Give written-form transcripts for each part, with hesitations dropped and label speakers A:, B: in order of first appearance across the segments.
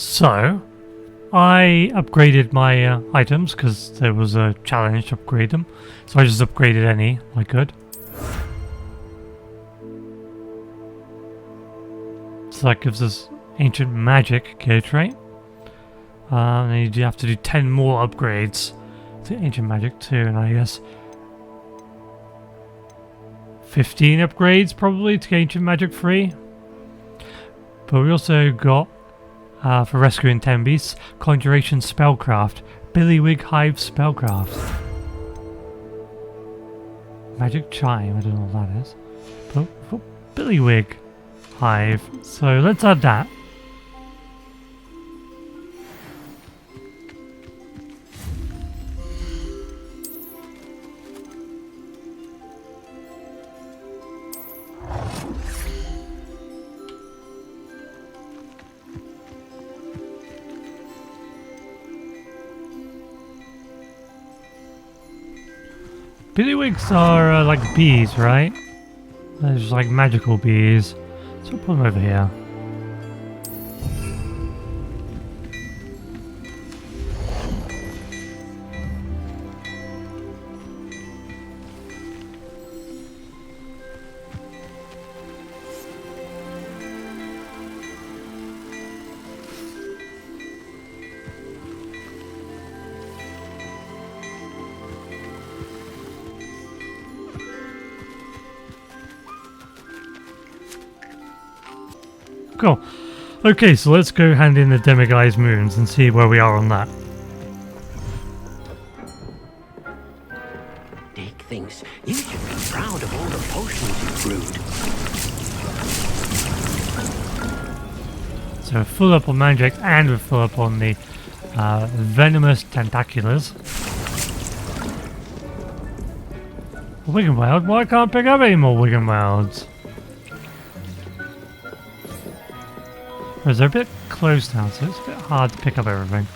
A: So, I upgraded my items because there was a challenge to upgrade them. So I just upgraded any I could. So that gives us Ancient Magic gear trait. And you have to do 10 more upgrades to Ancient Magic too, and I guess 15 upgrades probably to Ancient Magic 3. But we also got, for rescuing 10 beasts, Conjuration Spellcraft, Billywig Hive Spellcraft. Magic Chime, I don't know what that is. But for Billywig Hive, so let's add that. Billywings are like bees, right? They're just like magical bees. So we'll put them over here. Cool. Okay, so let's go hand in the Demiguise moons and see where we are on that.
B: Dick thinks you should be proud of all the potions you've brewed.
A: So we're full up on Mandrake and we're full up on the venomous tentaculars. Wiggenweld? Why can't I pick up any more Wiggenwelds? Whereas they're a bit close now, so it's a bit hard to pick up everything.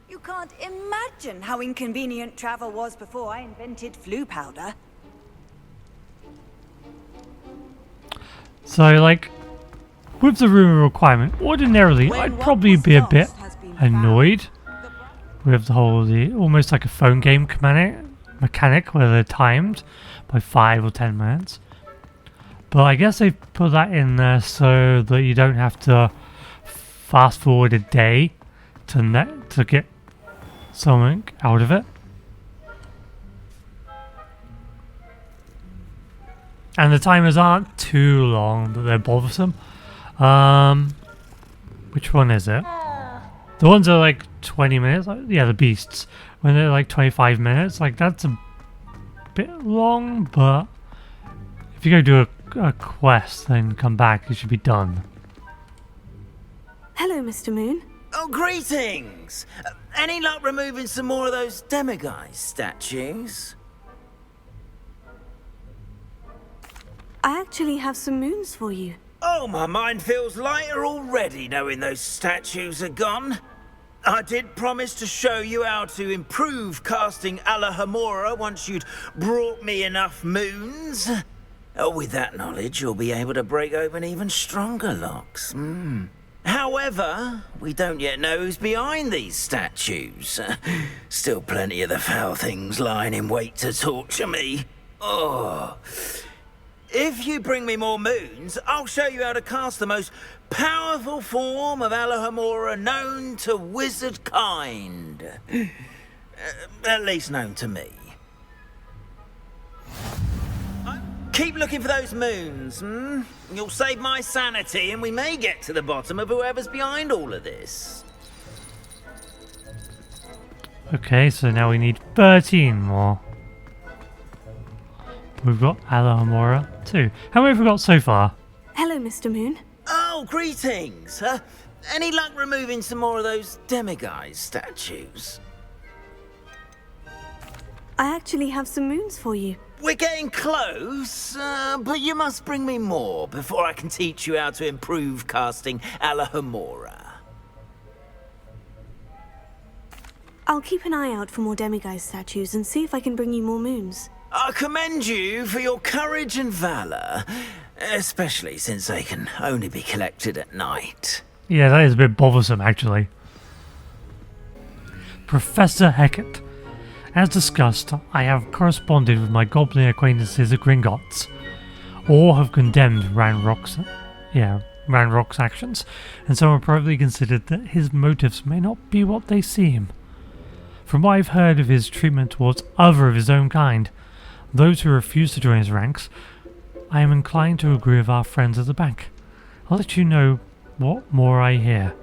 C: You can't imagine how inconvenient travel was before I invented flu powder.
A: So, like, with the room requirement, ordinarily I'd probably be a bit annoyed with the whole, almost like a phone game mechanic where they're timed by 5 or 10 minutes. But I guess they put that in there so that you don't have to fast forward a day to get something out of it. And the timers aren't too long that they're bothersome. Which one is it? The ones that are like 20 minutes, yeah, the beasts. When they're like 25 minutes, like that's a bit long, but if you go do a quest, then come back, it should be done.
D: Hello, Mr. Moon.
E: Oh, greetings! Any luck removing some more of those Demiguise statues?
D: I actually have some moons for you.
E: Oh, my mind feels lighter already knowing those statues are gone. I did promise to show you how to improve casting Alohomora once you'd brought me enough moons. With that knowledge, you'll be able to break open even stronger locks. However, we don't yet know who's behind these statues. Still plenty of the foul things lying in wait to torture me. Oh. If you bring me more moons, I'll show you how to cast the most powerful form of Alohomora known to wizard kind. At least known to me. Keep looking for those moons, You'll save my sanity and we may get to the bottom of whoever's behind all of this.
A: Okay, so now we need 13 more. We've got Alohomora too. How many have we got so far?
D: Hello, Mr. Moon.
E: Oh, greetings. Any luck removing some more of those Demiguise statues?
D: I actually have some moons for you.
E: We're getting close, but you must bring me more before I can teach you how to improve casting Alohomora.
D: I'll keep an eye out for more Demiguise statues and see if I can bring you more moons.
E: I commend you for your courage and valor. especially since they can only be collected at night.
A: Yeah, that is a bit bothersome, actually. Professor Hecat. As discussed, I have corresponded with my goblin acquaintances at Gringotts. All have condemned Ranrock's actions, and some have probably considered that his motives may not be what they seem. From what I've heard of his treatment towards other of his own kind, those who refuse to join his ranks, I am inclined to agree with our friends at the bank. I'll let you know what more I hear.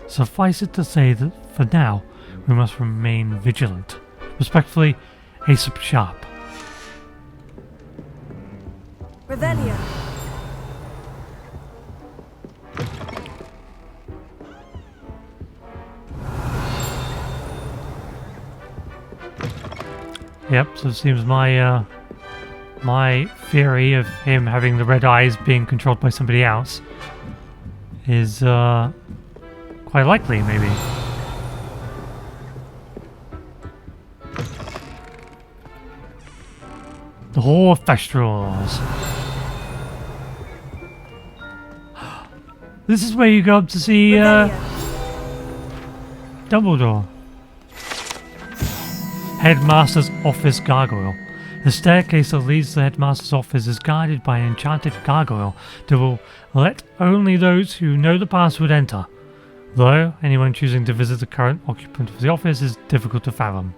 A: Suffice it to say that for now, we must remain vigilant. Respectfully, Aesop Sharp.
C: Revelio.
A: Yep, so it seems my my theory of him having the red eyes being controlled by somebody else is quite likely, maybe. The Hall of Thestrals. This is where you go up to see Dumbledore. Headmaster's Office Gargoyle. The staircase that leads to the Headmaster's office is guarded by an enchanted gargoyle that will let only those who know the password enter, though anyone choosing to visit the current occupant of the office is difficult to fathom.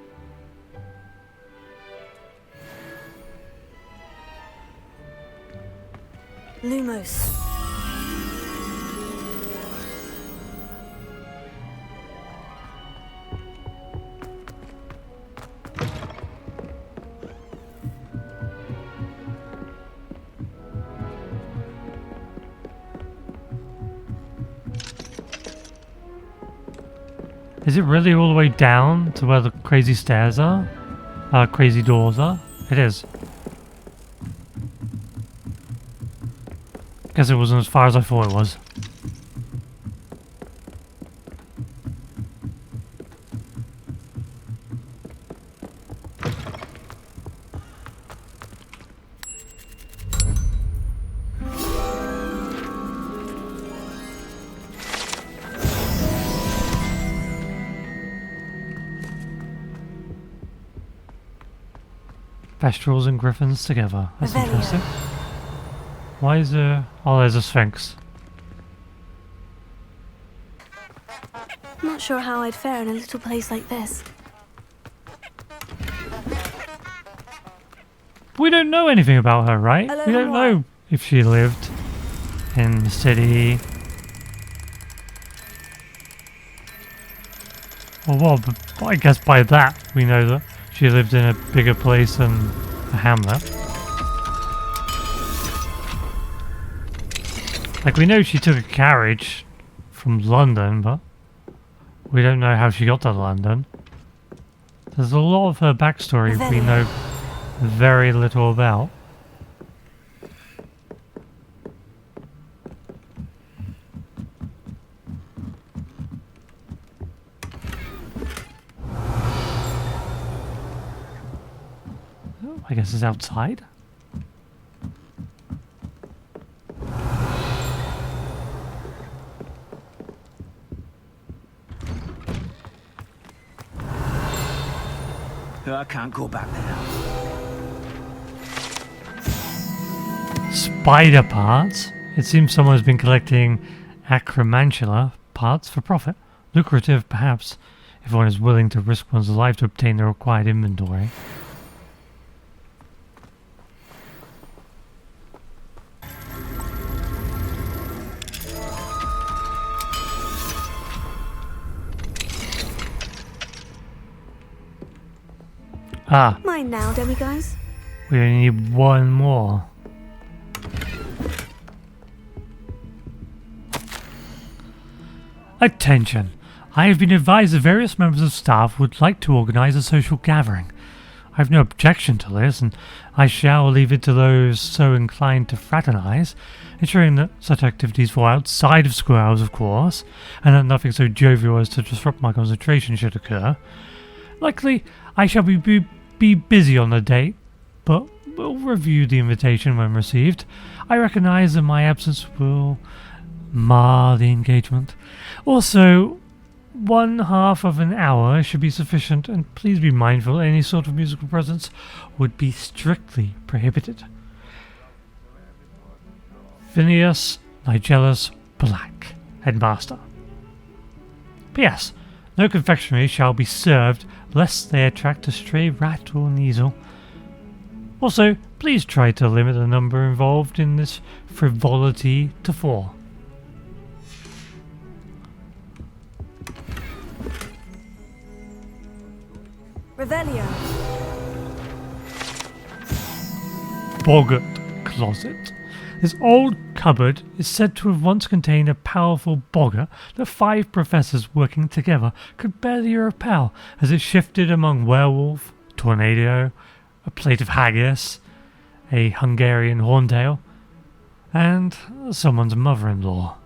D: Lumos.
A: Is it really all the way down to where the crazy stairs are? Crazy doors are? It is. Guess it wasn't as far as I thought it was. Thestrals and griffins together. That's
D: Revelio.
A: interesting. Why is there... Oh, there's a sphinx.
D: Not sure how I'd fare in a little place like this.
A: We don't know anything about her, right?
C: Hello,
A: We don't
C: Noir.
A: know if she lived in the city. Or what, but I guess by that we know that she lived in a bigger place than a hamlet. Like, we know she took a carriage from London, but we don't know how she got to London. There's a lot of her backstory we know very little about. Oh, I guess it's outside.
B: I can't go back there.
A: Spider parts? It seems someone has been collecting acromantula parts for profit. Lucrative, perhaps, if one is willing to risk one's life to obtain the required inventory. Ah,
D: Mine now, demiguys.
A: we only need one more. Attention! I have been advised that various members of staff would like to organise a social gathering. I have no objection to this, and I shall leave it to those so inclined to fraternise, ensuring that such activities fall outside of school hours, of course, and that nothing so jovial as to disrupt my concentration should occur. Likely, I shall be busy on the date, but will review the invitation when received. I recognize that my absence will mar the engagement. Also, 1/2 of an hour should be sufficient, and please be mindful any sort of musical presence would be strictly prohibited. Phineas Nigellus Black, Headmaster. P.S. No confectionery shall be served lest they attract a stray rat or neasel. Also, please try to limit the number involved in this frivolity to 4.
C: Revelio.
A: Boggart Closet. This old cupboard is said to have once contained a powerful boggart that 5 professors working together could barely repel as it shifted among werewolf, tornado, a plate of haggis, a Hungarian horntail, and someone's mother-in-law.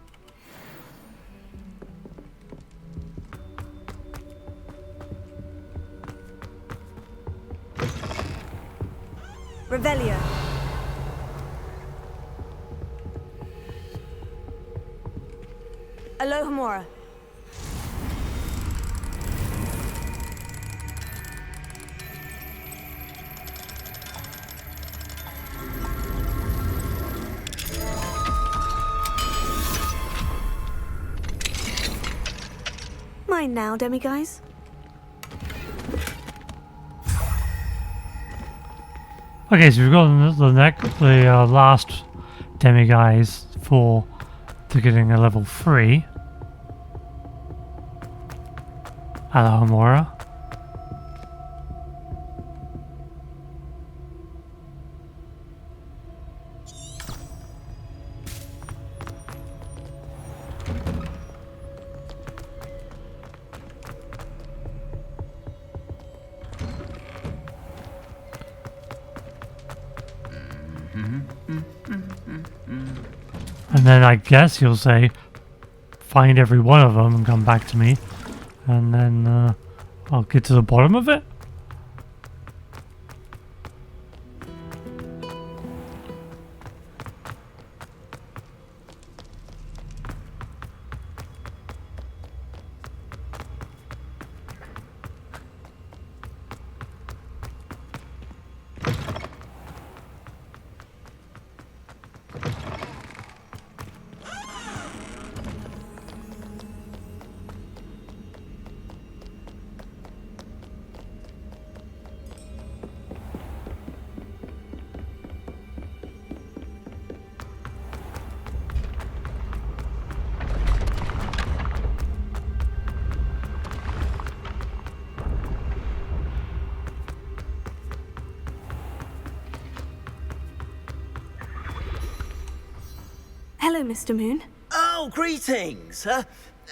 C: Revelio. Alohomora.
D: Mine now, demiguise.
A: Okay, so we've got the last demiguise for to getting a level 3. Alohomora. And then I guess you'll say, find every one of them and come back to me. And then I'll get to the bottom of it.
D: Hello, Mr. Moon.
E: Oh, greetings.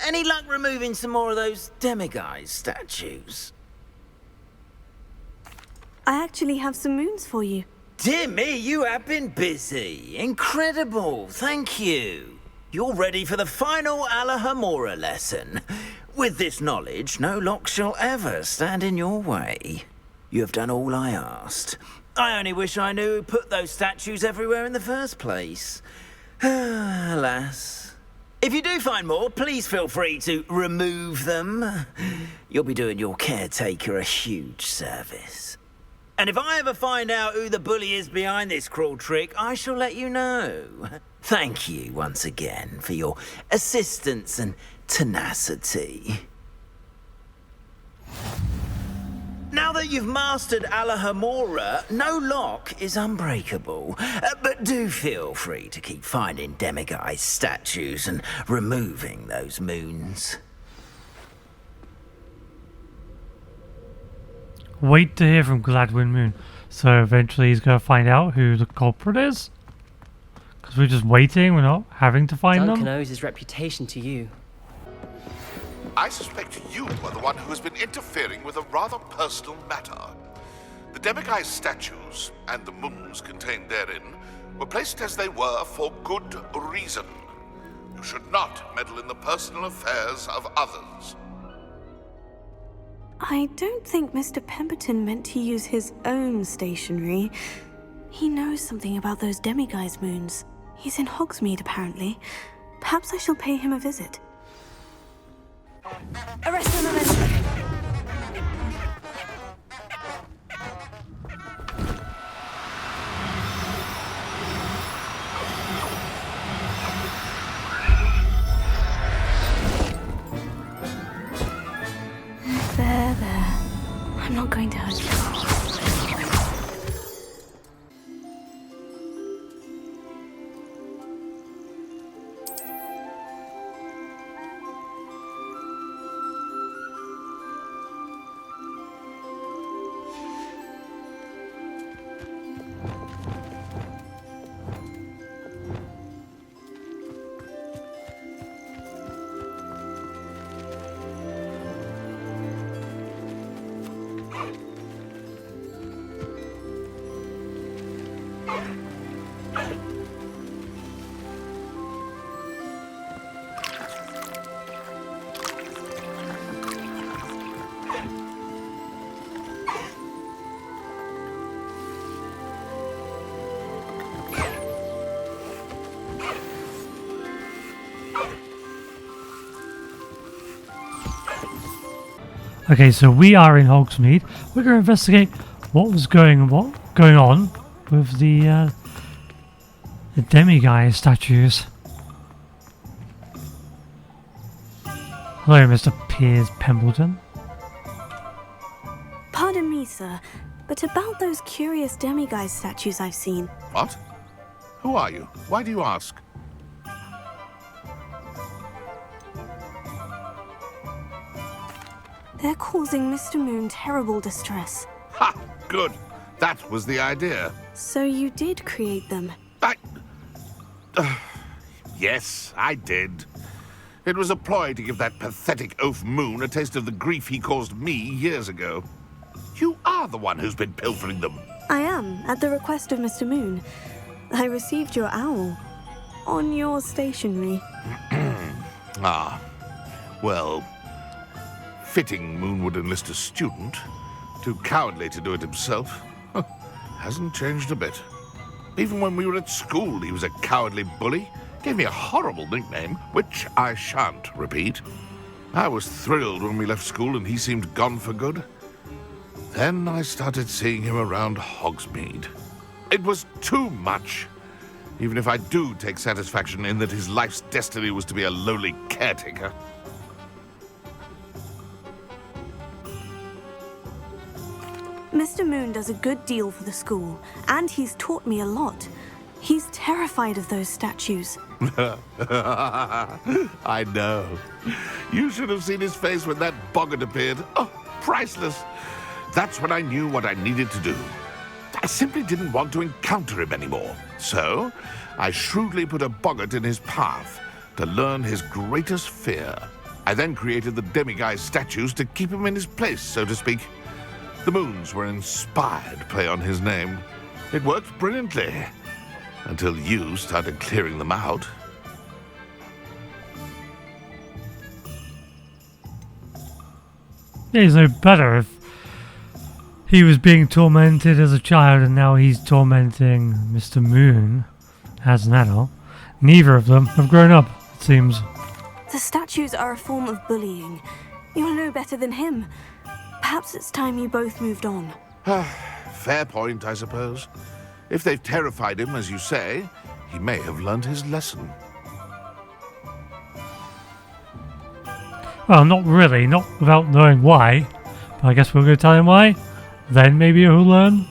E: Any luck removing some more of those demiguise statues?
D: I actually have some moons for you.
E: Dear me, you have been busy. Incredible. Thank you. You're ready for the final Alohomora lesson. With this knowledge, no lock shall ever stand in your way. You have done all I asked. I only wish I knew who put those statues everywhere in the first place. Alas. If you do find more, please feel free to remove them. You'll be doing your caretaker a huge service. And if I ever find out who the bully is behind this cruel trick, I shall let you know. Thank you once again for your assistance and tenacity. Now that you've mastered Alohomora, no lock is unbreakable. But do feel free to keep finding demiguise statues and removing those moons.
A: Wait to hear from Gladwin Moon. So eventually he's going to find out who the culprit is? Because we're just waiting, we're not having to find
F: Duncan
A: them?
F: owes his reputation to you.
G: I suspect you are the one who has been interfering with a rather personal matter. The demiguise statues and the moons contained therein were placed as they were for good reason. You should not meddle in the personal affairs of others.
D: I don't think Mr. Pemberton meant to use his own stationery. He knows something about those demiguise moons. He's in Hogsmeade, apparently. Perhaps I shall pay him a visit. Arrest him, momentum! There. I'm not going to hurt you.
A: Okay, so we are in Hogsmeade. We're going to investigate what was going on with the demiguise statues. Hello, Mr. Piers Pembleton.
D: Pardon me, sir, but about those curious demiguise statues I've seen.
G: What? Who are you? Why do you ask?
D: They're causing Mr. Moon terrible distress.
G: Ha! Good. That was the idea.
D: So you did create them?
G: Yes, I did. It was a ploy to give that pathetic oaf Moon a taste of the grief he caused me years ago. You are the one who's been pilfering them.
D: I am, at the request of Mr. Moon. I received your owl on your stationery.
G: Ah, well, fitting Moon would enlist a student. Too cowardly to do it himself. Hasn't changed a bit. Even when we were at school, he was a cowardly bully. Gave me a horrible nickname, which I shan't repeat. I was thrilled when we left school and he seemed gone for good. Then I started seeing him around Hogsmeade. It was too much. Even if I do take satisfaction in that his life's destiny was to be a lowly caretaker.
D: Mr. Moon does a good deal for the school, and he's taught me a lot. He's terrified of those statues.
G: I know. You should have seen his face when that boggart appeared. Oh, priceless. That's when I knew what I needed to do. I simply didn't want to encounter him anymore. So, I shrewdly put a boggart in his path to learn his greatest fear. I then created the demiguise statues to keep him in his place, so to speak. The moons were an inspired play on his name. It worked brilliantly. Until you started clearing them out.
A: Yeah, he's no better if he was being tormented as a child and now he's tormenting Mr. Moon as an adult. Neither of them have grown up, it seems.
D: The statues are a form of bullying. You're no better than him. Perhaps it's time you both moved on.
G: Fair point, I suppose. If they've terrified him, as you say, he may have learned his lesson.
A: Well, not really, not without knowing why. But I guess we're going to tell him why. Then maybe he'll learn.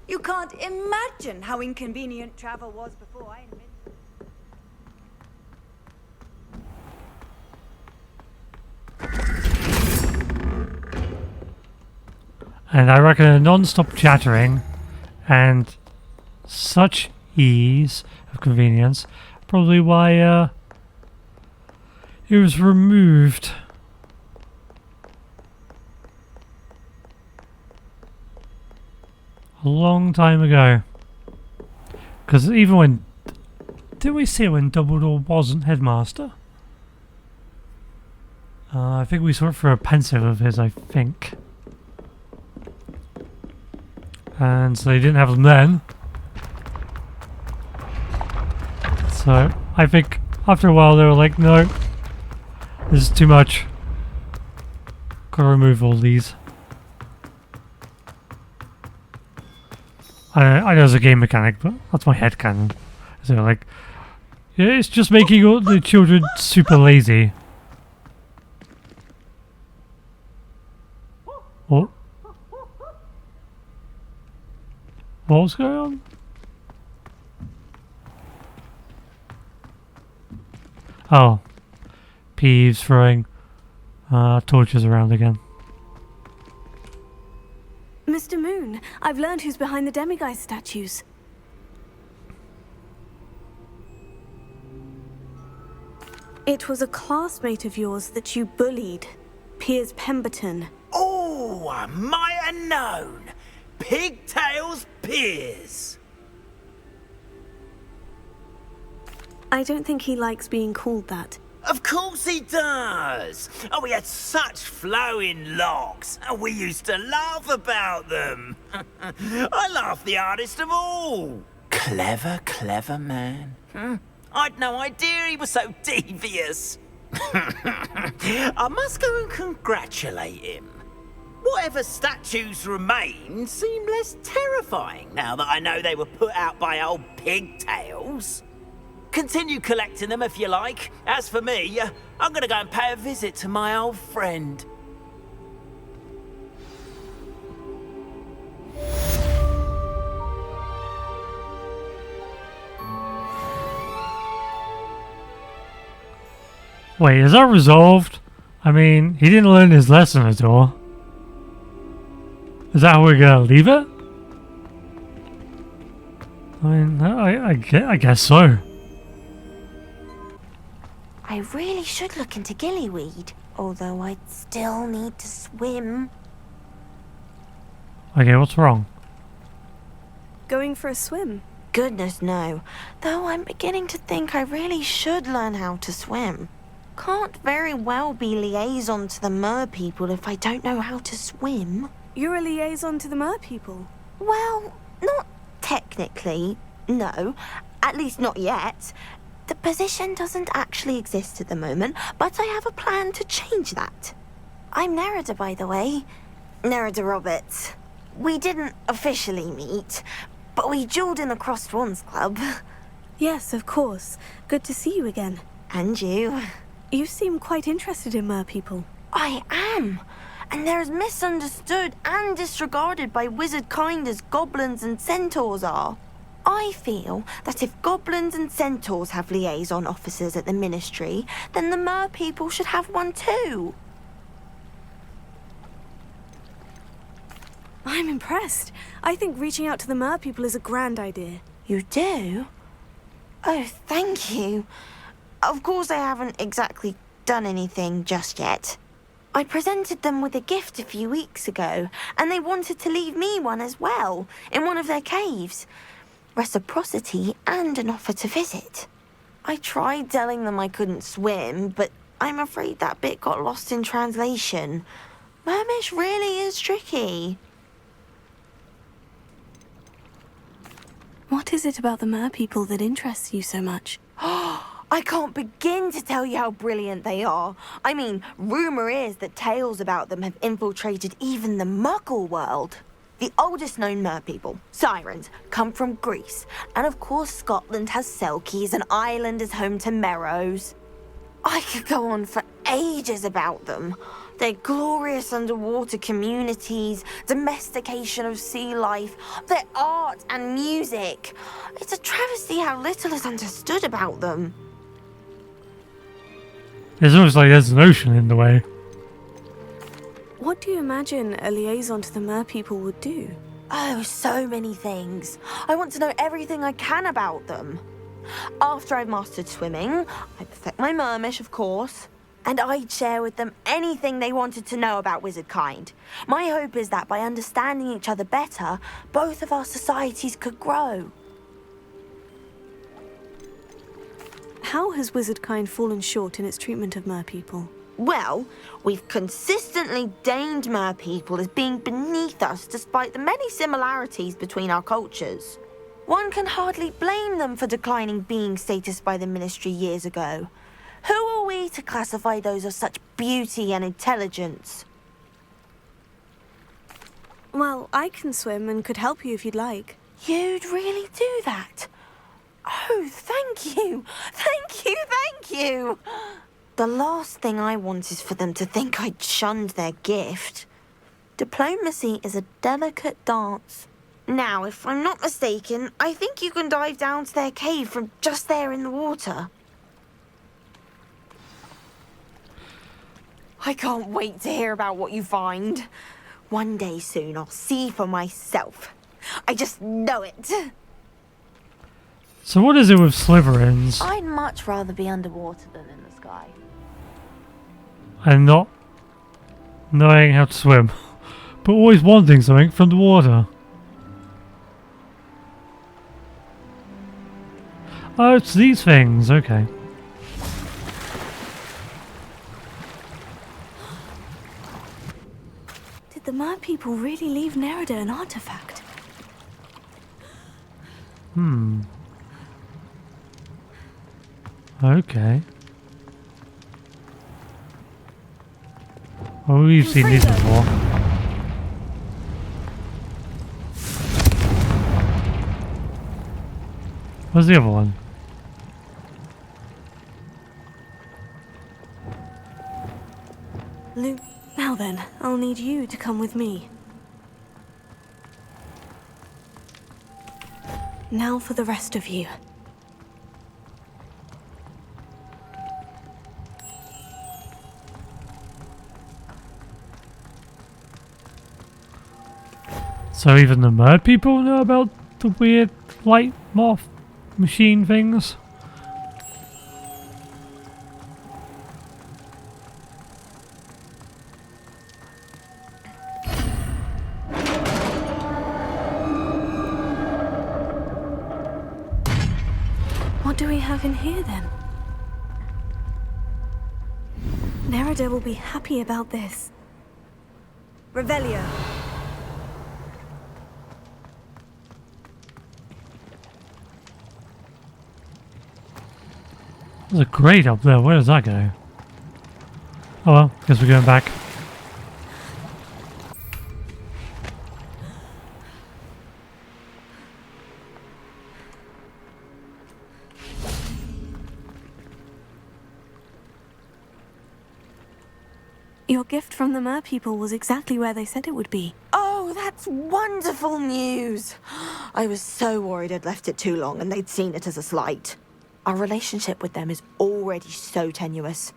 C: You can't imagine how inconvenient travel was before I invented.
A: And I reckon a non-stop chattering and such ease of convenience, probably why it was removed. A long time ago. Because even when... Did we see it when Dumbledore wasn't headmaster? I think we saw it for a pencil of his, I think. And so they didn't have them then. So I think after a while they were like, no, this is too much. Gotta remove all these. I know it's a game mechanic, but that's my headcanon. So like, yeah, it's just making all the children super lazy. Oh. What's going on? Oh. Peeves throwing torches around again.
D: Mr. Moon, I've learned who's behind the demiguise statues. It was a classmate of yours that you bullied, Piers Pemberton.
E: Oh, I might have known. Pigtails Piers.
D: I don't think he likes being called that.
E: Of course he does. Oh, he had such flowing locks, and we used to laugh about them. I laughed the hardest of all. Clever, clever man. I'd no idea he was so devious. I must go and congratulate him. Whatever statues remain seem less terrifying now that I know they were put out by old pigtails. Continue collecting them if you like. As for me, I'm gonna go and pay a visit to my old friend.
A: Wait, is that resolved? I mean, he didn't learn his lesson at all. Is that how we're gonna leave it? I mean, I guess so.
F: I really should look into gillyweed, although I'd still need to swim.
A: Okay, what's wrong?
D: Going for a swim?
F: Goodness no, though I'm beginning to think I really should learn how to swim. Can't very well be liaison to the mer people if I don't know how to swim.
D: You're a liaison to the mer people?
F: Well, not technically, no. At least not yet. The position doesn't actually exist at the moment, but I have a plan to change that. I'm Nerida, by the way. Nerida Roberts. We didn't officially meet, but we duelled in the Crossed Swans Club.
D: Yes, of course. Good to see you again.
F: And you.
D: You seem quite interested in mer people.
F: I am. And they're as misunderstood and disregarded by wizard kind as goblins and centaurs are. I feel that if goblins and centaurs have liaison officers at the ministry, then the mer people should have one too.
D: I'm impressed. I think reaching out to the mer people is a grand idea.
F: You do? Oh, thank you. Of course I haven't exactly done anything just yet. I presented them with a gift a few weeks ago, and they wanted to leave me one as well, in one of their caves. Reciprocity and an offer to visit. I tried telling them I couldn't swim, but I'm afraid that bit got lost in translation. Mermish really is tricky.
D: What is it about the mer people that interests you so much?
F: I can't begin to tell you how brilliant they are. I mean, rumour is that tales about them have infiltrated even the Muggle world. The oldest known mer people, sirens, come from Greece. And of course Scotland has Selkies and Ireland is home to Merrows. I could go on for ages about them. Their glorious underwater communities, domestication of sea life, their art and music. It's a travesty how little is understood about them.
A: It's almost like there's an ocean in the way.
D: What do you imagine a liaison to the mer people would do?
F: Oh, so many things. I want to know everything I can about them. After I've mastered swimming, I'd perfect my mermish, of course, and I'd share with them anything they wanted to know about wizard kind. My hope is that by understanding each other better, both of our societies could grow.
D: How has wizard kind fallen short in its treatment of mer people?
F: Well, we've consistently deemed merpeople as being beneath us despite the many similarities between our cultures. One can hardly blame them for declining being status by the Ministry years ago. Who are we to classify those of such beauty and intelligence?
D: Well, I can swim and could help you if you'd like.
F: You'd really do that? Oh, thank you! Thank you, thank you! The last thing I want is for them to think I'd shunned their gift. Diplomacy is a delicate dance. Now, if I'm not mistaken, I think you can dive down to their cave from just there in the water. I can't wait to hear about what you find. One day soon, I'll see for myself. I just know it.
A: So what is it with Slytherins
F: I'd much rather be underwater than in the sky.
A: and not knowing how to swim, but always wanting something from the water? Oh, it's these things, okay.
D: Did the merpeople really leave Nerida an artifact?
A: Okay. Oh, we've seen these before. Where's the other one?
D: Luke, now then, I'll need you to come with me. Now for the rest of you.
A: So even the Mer people know about the weird light morph machine things?
D: What do we have in here then? Nerida will be happy about this.
C: Revelio.
A: There's a grate up there. Where does that go? Oh well, guess we're going back.
D: Your gift from the merpeople was exactly where they said it would be.
F: Oh, that's wonderful news! I was so worried I'd left it too long and they'd seen it as a slight. Our relationship with them is already so tenuous.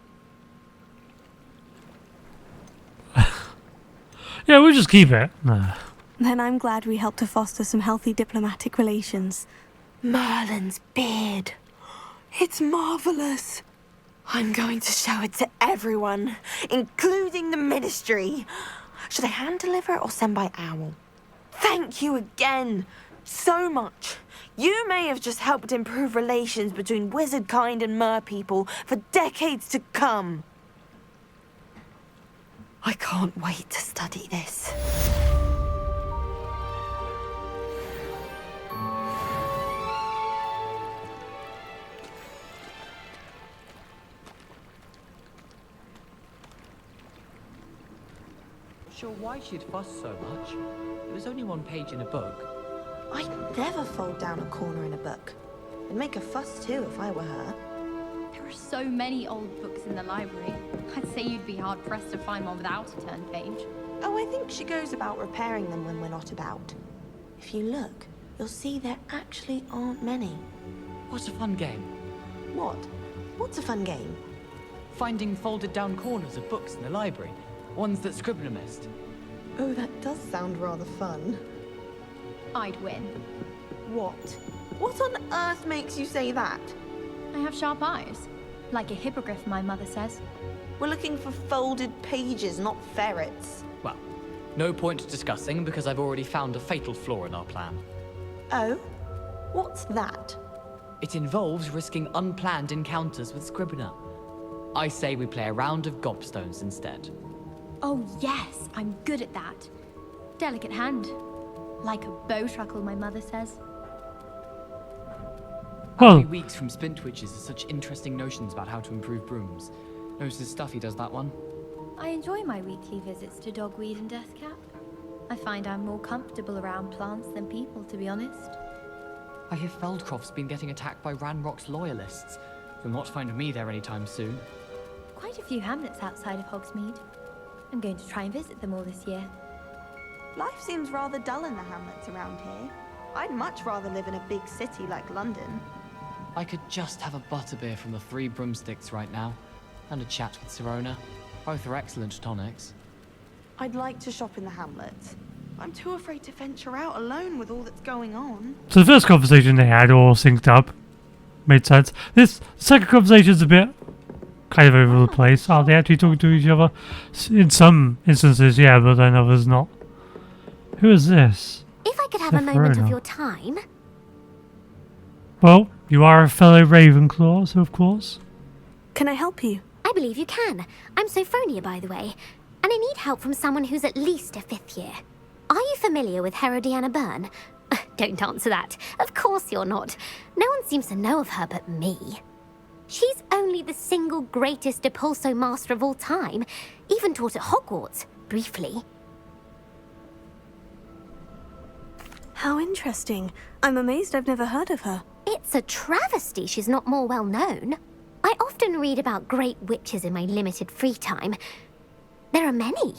A: Yeah, we'll just keep it. Nah.
D: Then I'm glad we helped to foster some healthy diplomatic relations.
F: Merlin's beard. It's marvelous. I'm going to show it to everyone, including the Ministry. Should I hand deliver it or send by owl? Thank you again. So much. You may have just helped improve relations between wizard kind and merpeople for decades to come. I can't wait to study this.
B: Sure why she'd fuss so much. It was only one page in a book.
F: I'd never fold down a corner in a book. I'd make a fuss too if I were her.
H: There are so many old books in the library. I'd say you'd be hard-pressed to find one without a turned page.
F: Oh, I think she goes about repairing them when we're not about. If you look, you'll see there actually aren't many.
B: What a fun game.
F: What? What's a fun game?
B: Finding folded down corners of books in the library. Ones that Scribner missed.
F: Oh, that does sound rather fun.
H: I'd win.
F: What? What on earth makes you say that?
H: I have sharp eyes. Like a hippogriff, my mother says.
F: We're looking for folded pages, not ferrets.
B: Well, no point discussing because I've already found a fatal flaw in our plan.
F: Oh? What's that?
B: It involves risking unplanned encounters with Scribner. I say we play a round of gobstones instead.
H: Oh yes, I'm good at that. Delicate hand. Like a bowtruckle, my mother says.
B: How
A: Oh,
B: many weeks from Splintwitches are such interesting notions about how to improve brooms. Notices Stuffy does that one.
H: I enjoy my weekly visits to Dogweed and Deathcap. I find I'm more comfortable around plants than people, to be honest.
B: I hear Feldcroft's been getting attacked by Ranrock's loyalists. You'll not find me there anytime soon.
H: Quite a few hamlets outside of Hogsmeade. I'm going to try and visit them all this year.
F: Life seems rather dull in the hamlets around here. I'd much rather live in a big city like London.
B: I could just have a butterbeer from the Three Broomsticks right now. And a chat with Sirona. Both are excellent tonics.
F: I'd like to shop in the hamlets. I'm too afraid to venture out alone with all that's going on.
A: so the first conversation they had all synced up. Made sense. This second conversation's a bit kind of over the place. Are they actually talking to each other? In some instances, yeah, but then others not. Who is this?
I: If I could have a moment of
A: Sirona.
I: your time.
A: Well, you are a fellow Ravenclaw, so of course.
D: Can I help you?
I: I believe you can. I'm Sophronia, by the way, and I need help from someone who's at least a 5th year. Are you familiar with Herodiana Byrne? Don't answer that. Of course you're not. No one seems to know of her but me. She's only the single greatest Depulso master of all time. Even taught at Hogwarts, briefly.
D: How interesting. I'm amazed I've never heard of her.
I: It's a travesty she's not more well known. I often read about great witches in my limited free time. There are many.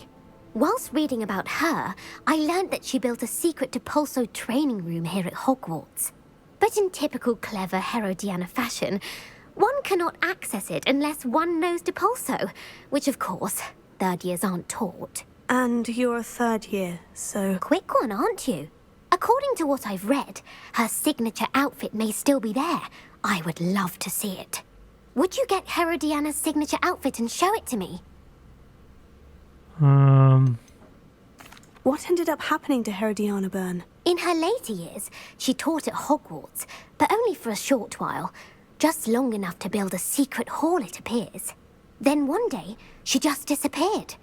I: Whilst reading about her, I learned that she built a secret Depulso training room here at Hogwarts. But in typical clever Herodiana fashion, one cannot access it unless one knows Depulso, which of course, 3rd years aren't taught.
D: And you're a 3rd year, so...
I: Quick one, aren't you? According to what I've read, her signature outfit may still be there. I would love to see it. Would you get Herodiana's signature outfit and show it to me?
D: What ended up happening to Herodiana Byrne?
I: In her later years, she taught at Hogwarts, but only for a short while. Just long enough to build a secret hall, it appears. Then one day, she just disappeared.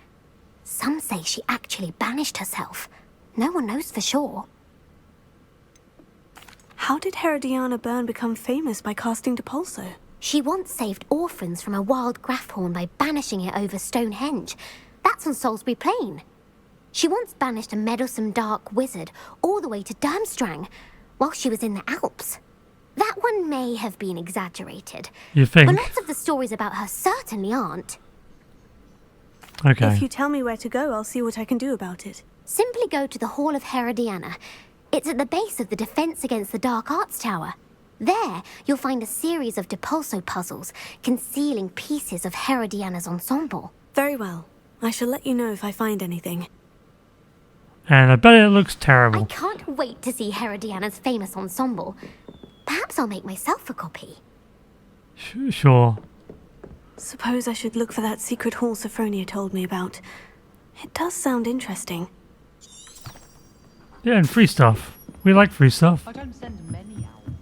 I: Some say she actually banished herself. No one knows for sure.
D: How did Herodiana Byrne become famous by casting Depulso?
I: She once saved orphans from a wild Graffhorn by banishing it over Stonehenge. That's on Salisbury Plain. She once banished a meddlesome dark wizard all the way to Durmstrang while she was in the Alps. That one may have been exaggerated.
A: You think?
I: But lots of the stories about her certainly aren't.
A: Okay.
D: If you tell me where to go, I'll see what I can do about it.
I: Simply go to the Hall of Herodiana. It's at the base of the Defense Against the Dark Arts Tower. There, you'll find a series of Depulso puzzles concealing pieces of Herodiana's ensemble.
D: Very well. I shall let you know if I find anything.
A: And I bet it looks
I: I
A: terrible.
I: can't wait to see Herodiana's famous ensemble. Perhaps I'll make myself a copy.
A: Sure.
D: Suppose I should look for that secret hall Sophronia told me about. It does sound interesting.
A: Yeah, and free stuff. We like free stuff.
B: I don't send many out.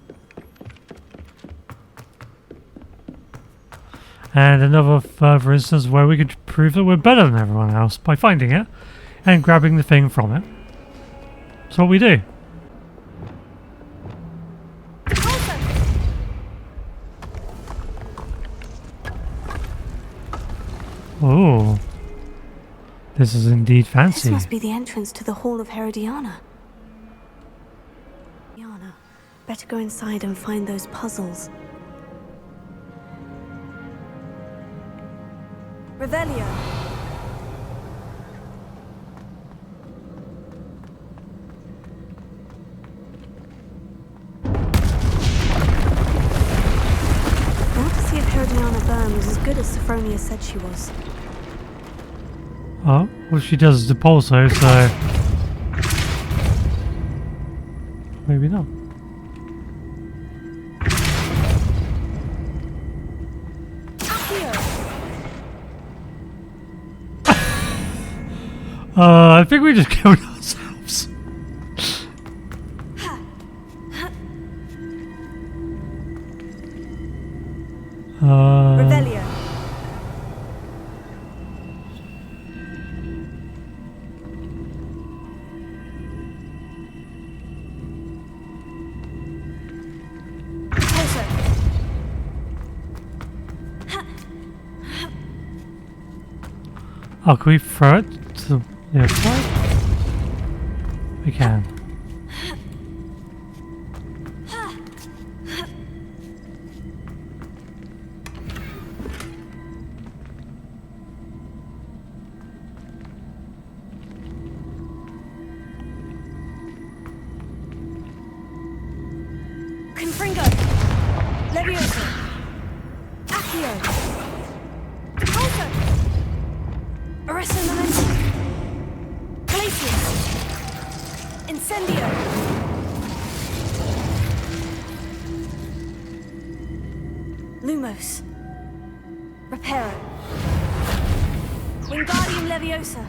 A: And another further instance where we could prove that we're better than everyone else by finding it and grabbing the thing from it. That's what we do. Oh, this is indeed
D: This
A: fancy.
D: must be the entrance to the Hall of Herodiana. Herodiana, better go inside and find those puzzles. Revelio. I want to see if Herodiana Byrne was as good as Sophronia said she was.
A: Oh, well, she does the Depulso, so maybe not. I think we just killed ourselves.
D: Revelio.
A: Oh, can we throw it to the other side? We can.
D: Confringo! Leviosa! Accio! Pulso! Arresto Momentum! Glacius! Incendio! Lumos! Reparo! Wingardium Leviosa!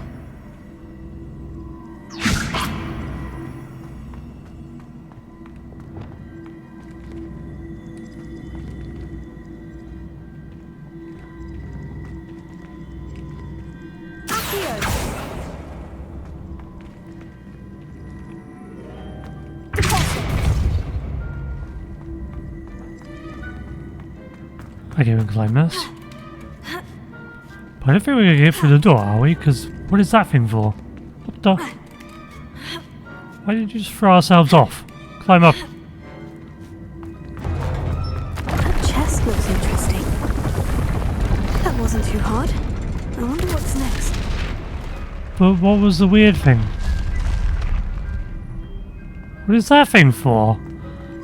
A: Okay, we can climb this. But I don't think we're gonna get through the door, are we? Because what is that thing for? What the? Why did you just throw ourselves off? Climb up.
D: That chest looks interesting. That wasn't too hard. I wonder what's next.
A: But what was the weird thing? What is that thing for?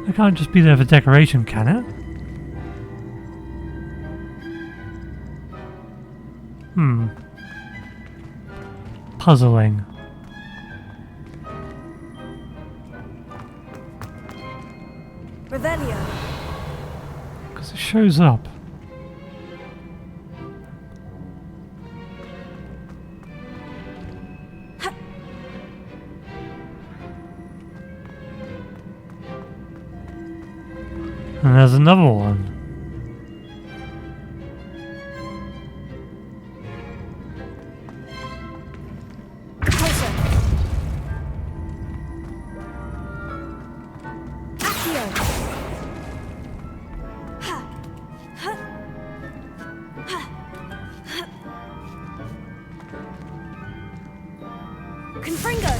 A: It can't just be there for decoration, can it? Puzzling.
D: Revelio.
A: Because it shows up. And there's another one.
D: Confringo!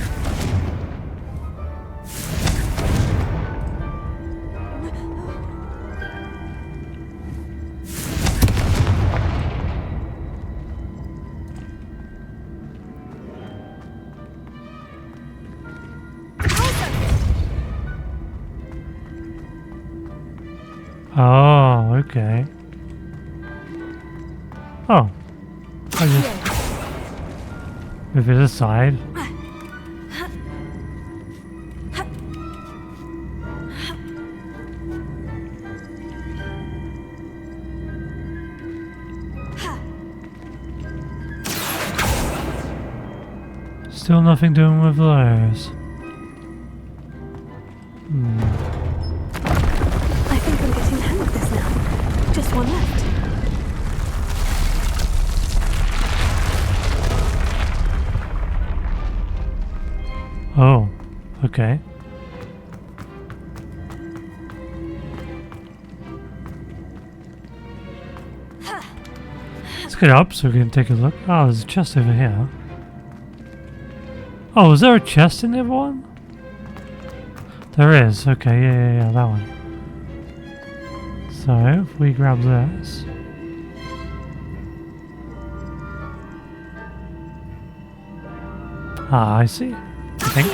A: Oh, okay. Oh. I just move it aside. Still nothing doing with those.
D: I think I'm getting the hang of this now. Just one left.
A: Oh, okay. Let's get up so we can take a look. Oh, there's a chest over here. Oh, is there a chest in everyone? There is. Okay, yeah, that one. So, if we grab this. Ah, I see. I think.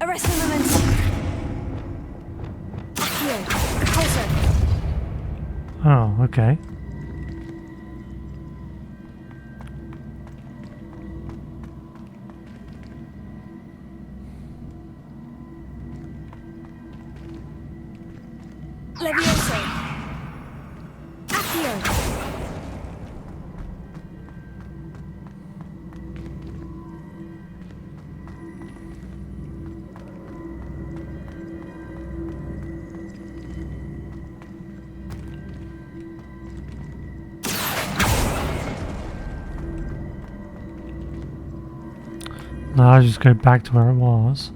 D: Arresto Momentum.
A: Oh, okay.
D: Levioso. Accio.
A: Now I'll just go back to where it was.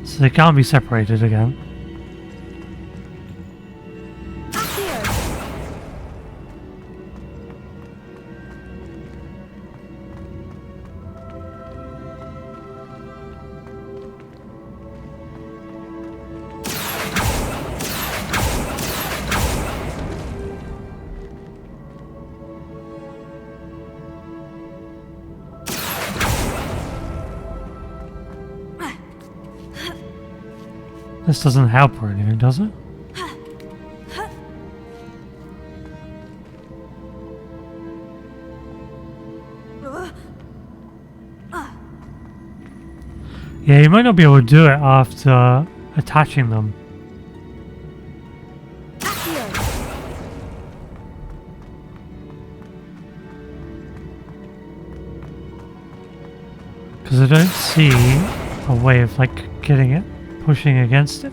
A: So they can't be separated again. This doesn't help or anything, does it? Yeah, you might not be able to do it after attaching them. Because I don't see a way of like getting it, pushing against it,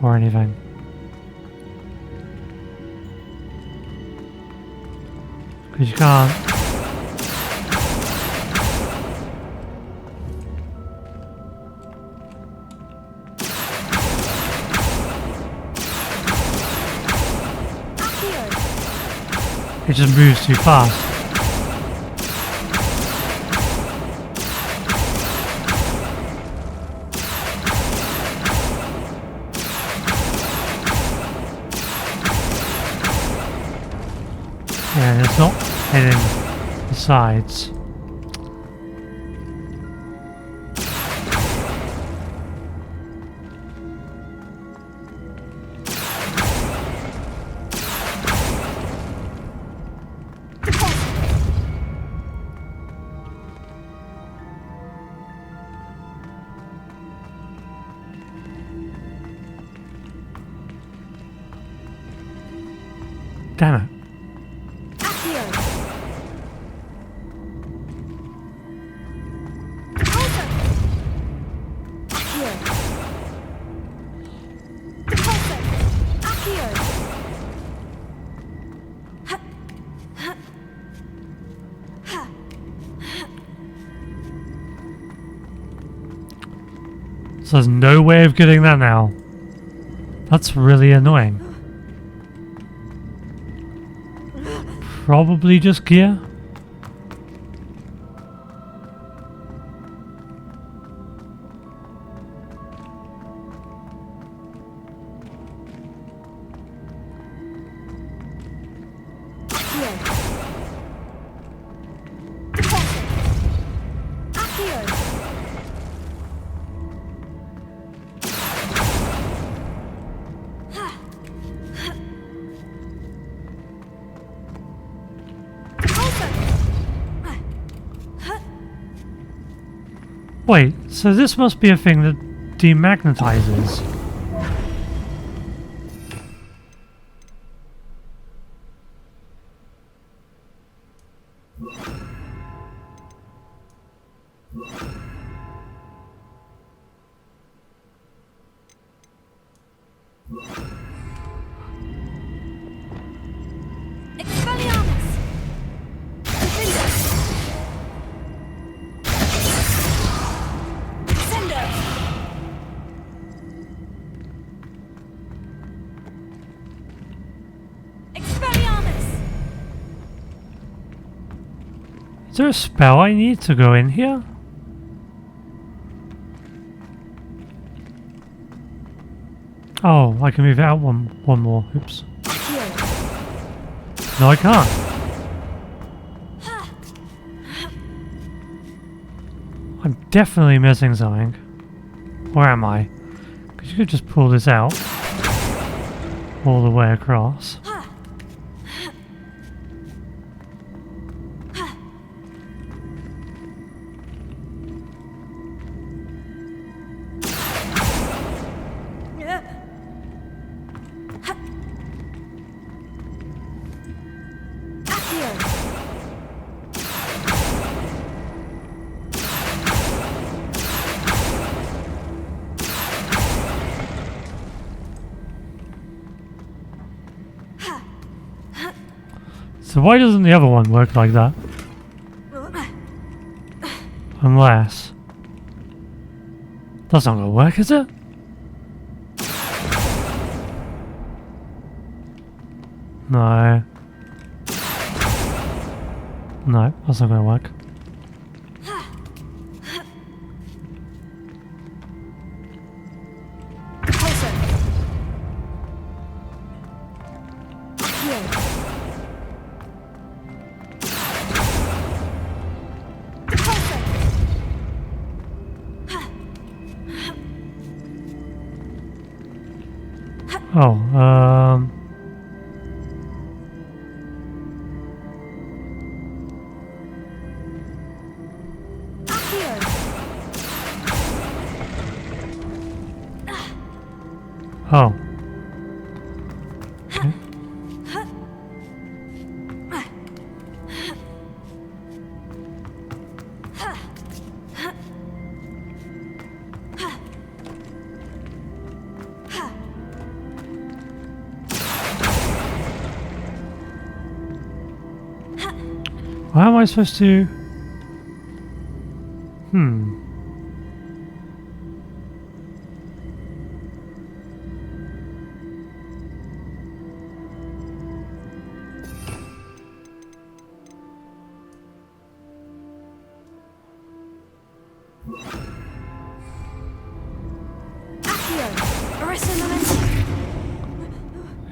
A: or anything. Because you can't. It just moves too fast. Yeah, and it's not hitting the sides. Damn it. So there's no way of getting that now. That's really annoying. Probably just gear. Wait, so this must be a thing that demagnetizes. Is there a spell I need to go in here? Oh, I can move it out one more. Oops. No, I can't. I'm definitely missing something. Where am I? Because you could just pull this out all the way across. So why doesn't the other one work like that? Unless... That's not gonna work, is it? No. No, that's not gonna work. Oh, Oh. Okay. How am I supposed to...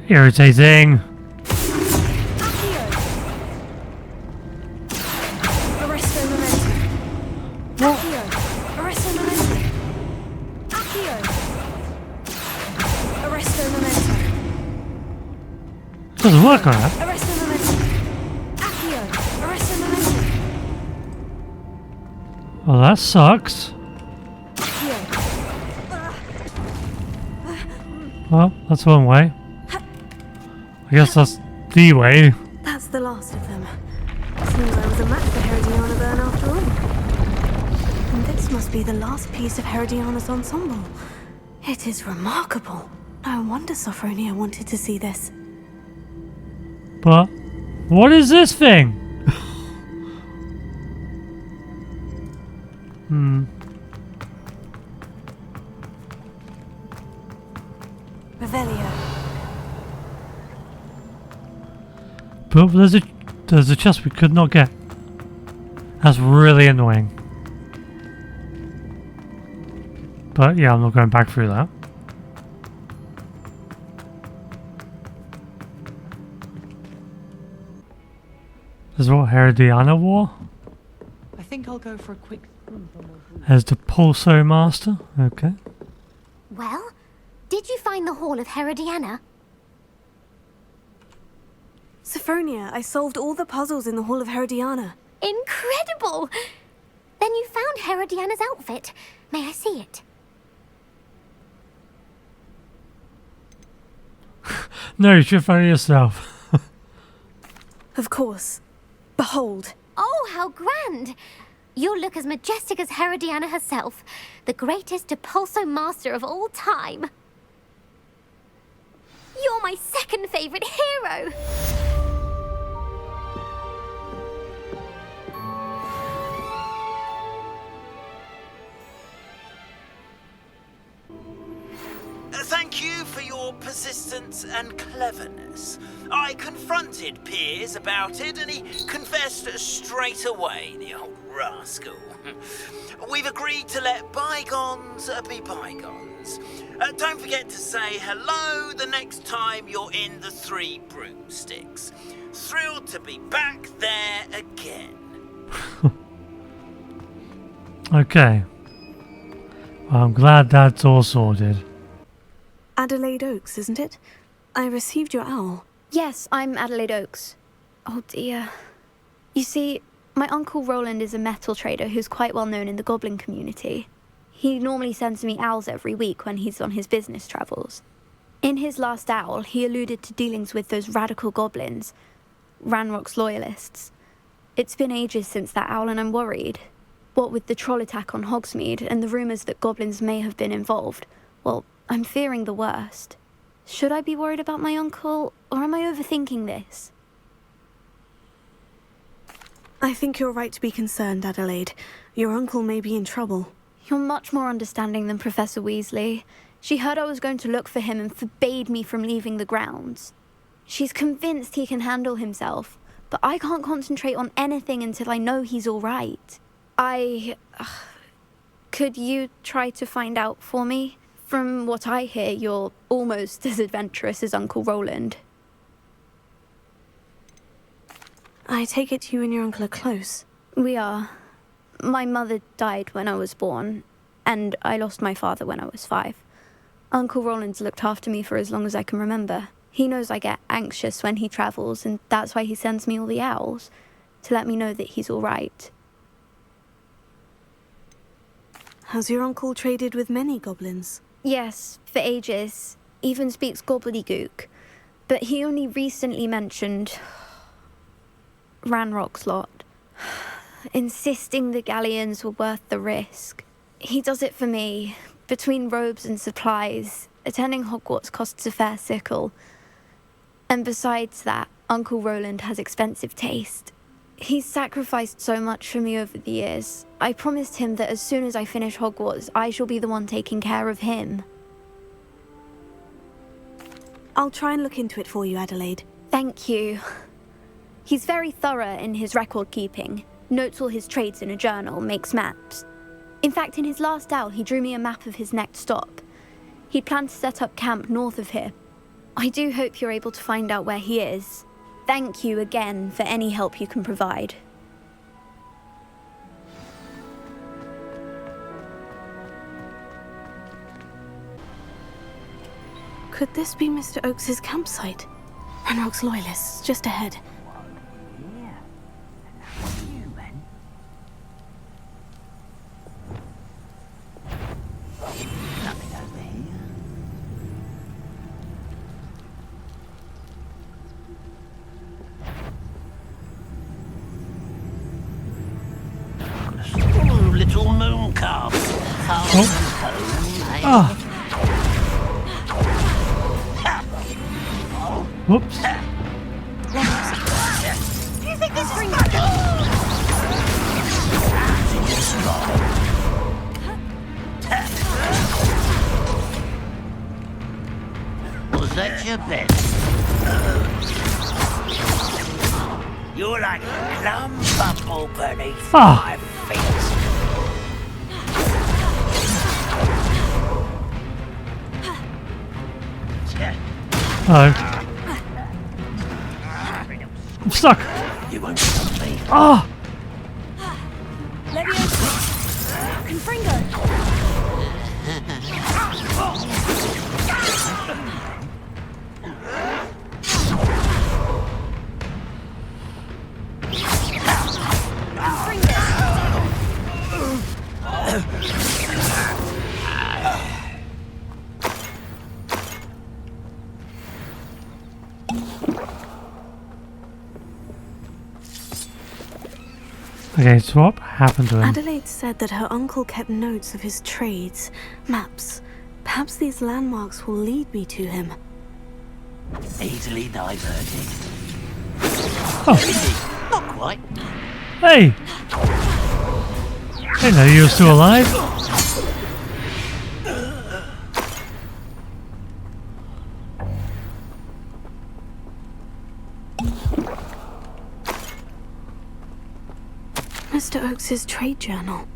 A: Irritating. Doesn't work on that. Well, that sucks. Well, that's one way. I guess that's the way.
D: That's the last of them. Seems I was a match for Herodiana Byrne after all. And this must be the last piece of Herodiana's ensemble. It is remarkable. No wonder Sophronia wanted to see this.
A: But what is this thing?
D: Revelio.
A: But there's a chest we could not get. That's really annoying. But yeah, I'm not going back through that. This is what Herodiana wore.
B: I think I'll go for a quick...
A: There's the Pulso Master. Okay.
I: Well, did you find the Hall of Herodiana?
D: Sophronia, I solved all the puzzles in the Hall of Herodiana.
I: Incredible! Then you found Herodiana's outfit. May I see it?
A: No, you should find it yourself.
D: Of course. Behold.
I: Oh, how grand! You'll look as majestic as Herodiana herself, the greatest Depulso master of all time. You're my second favorite hero!
E: thank you for your persistence and cleverness. I confronted Piers about it and he confessed straight away, the old rascal. We've agreed to let bygones be bygones. Don't forget to say hello the next time you're in the Three Broomsticks. Thrilled to be back there again.
A: Okay. Well, I'm glad that's all sorted.
D: Adelaide Oaks, isn't it? I received your owl.
J: Yes, I'm Adelaide Oaks. Oh dear. You see, my Uncle Roland is a metal trader who's quite well known in the goblin community. He normally sends me owls every week when he's on his business travels. In his last owl, he alluded to dealings with those radical goblins, Ranrock's loyalists. It's been ages since that owl and I'm worried. What with the troll attack on Hogsmeade and the rumours that goblins may have been involved, well, I'm fearing the worst. Should I be worried about my uncle, or am I overthinking this?
D: I think you're right to be concerned, Adelaide. Your uncle may be in trouble.
J: You're much more understanding than Professor Weasley. She heard I was going to look for him and forbade me from leaving the grounds. She's convinced he can handle himself, but I can't concentrate on anything until I know he's all right. Could you try to find out for me? From what I hear, you're almost as adventurous as Uncle Roland.
D: I take it you and your uncle are close.
J: We are. My mother died when I was born, and I lost my father when I was 5. Uncle Roland's looked after me for as long as I can remember. He knows I get anxious when he travels, and that's why he sends me all the owls, to let me know that he's all right.
D: Has your uncle traded with many goblins?
J: Yes, for ages. Even speaks gobbledygook. But he only recently mentioned Ranrock's lot, insisting the galleons were worth the risk. He does it for me. Between robes and supplies, attending Hogwarts costs a fair sickle. And besides that, Uncle Roland has expensive taste. He's sacrificed so much for me over the years. I promised him that as soon as I finish Hogwarts, I shall be the one taking care of him.
D: I'll try and look into it for you, Adelaide.
J: Thank you. He's very thorough in his record keeping, notes all his trades in a journal, makes maps. In fact, in his last owl, he drew me a map of his next stop. He planned to set up camp north of here. I do hope you're able to find out where he is. Thank you again for any help you can provide.
D: Could this be Mr. Oakes's campsite? Ranrock's loyalists, just ahead.
E: Little moon calf.
A: Whoops.
F: Do you think this ring
E: Was that your bet? You're like a plum bumble beneath my feet.
A: Hello. I'm stuck.
E: You won't stop me.
A: Ah!
D: Leviosa! Confringo!
A: Okay, so what happened to him?
D: Adelaide said that her uncle kept notes of his trades, maps. Perhaps these landmarks will lead me to him.
E: Easily diverted.
A: Oh.
E: Not quite.
A: Hey! I didn't know you were still alive.
D: Mr. Oakes's trade journal.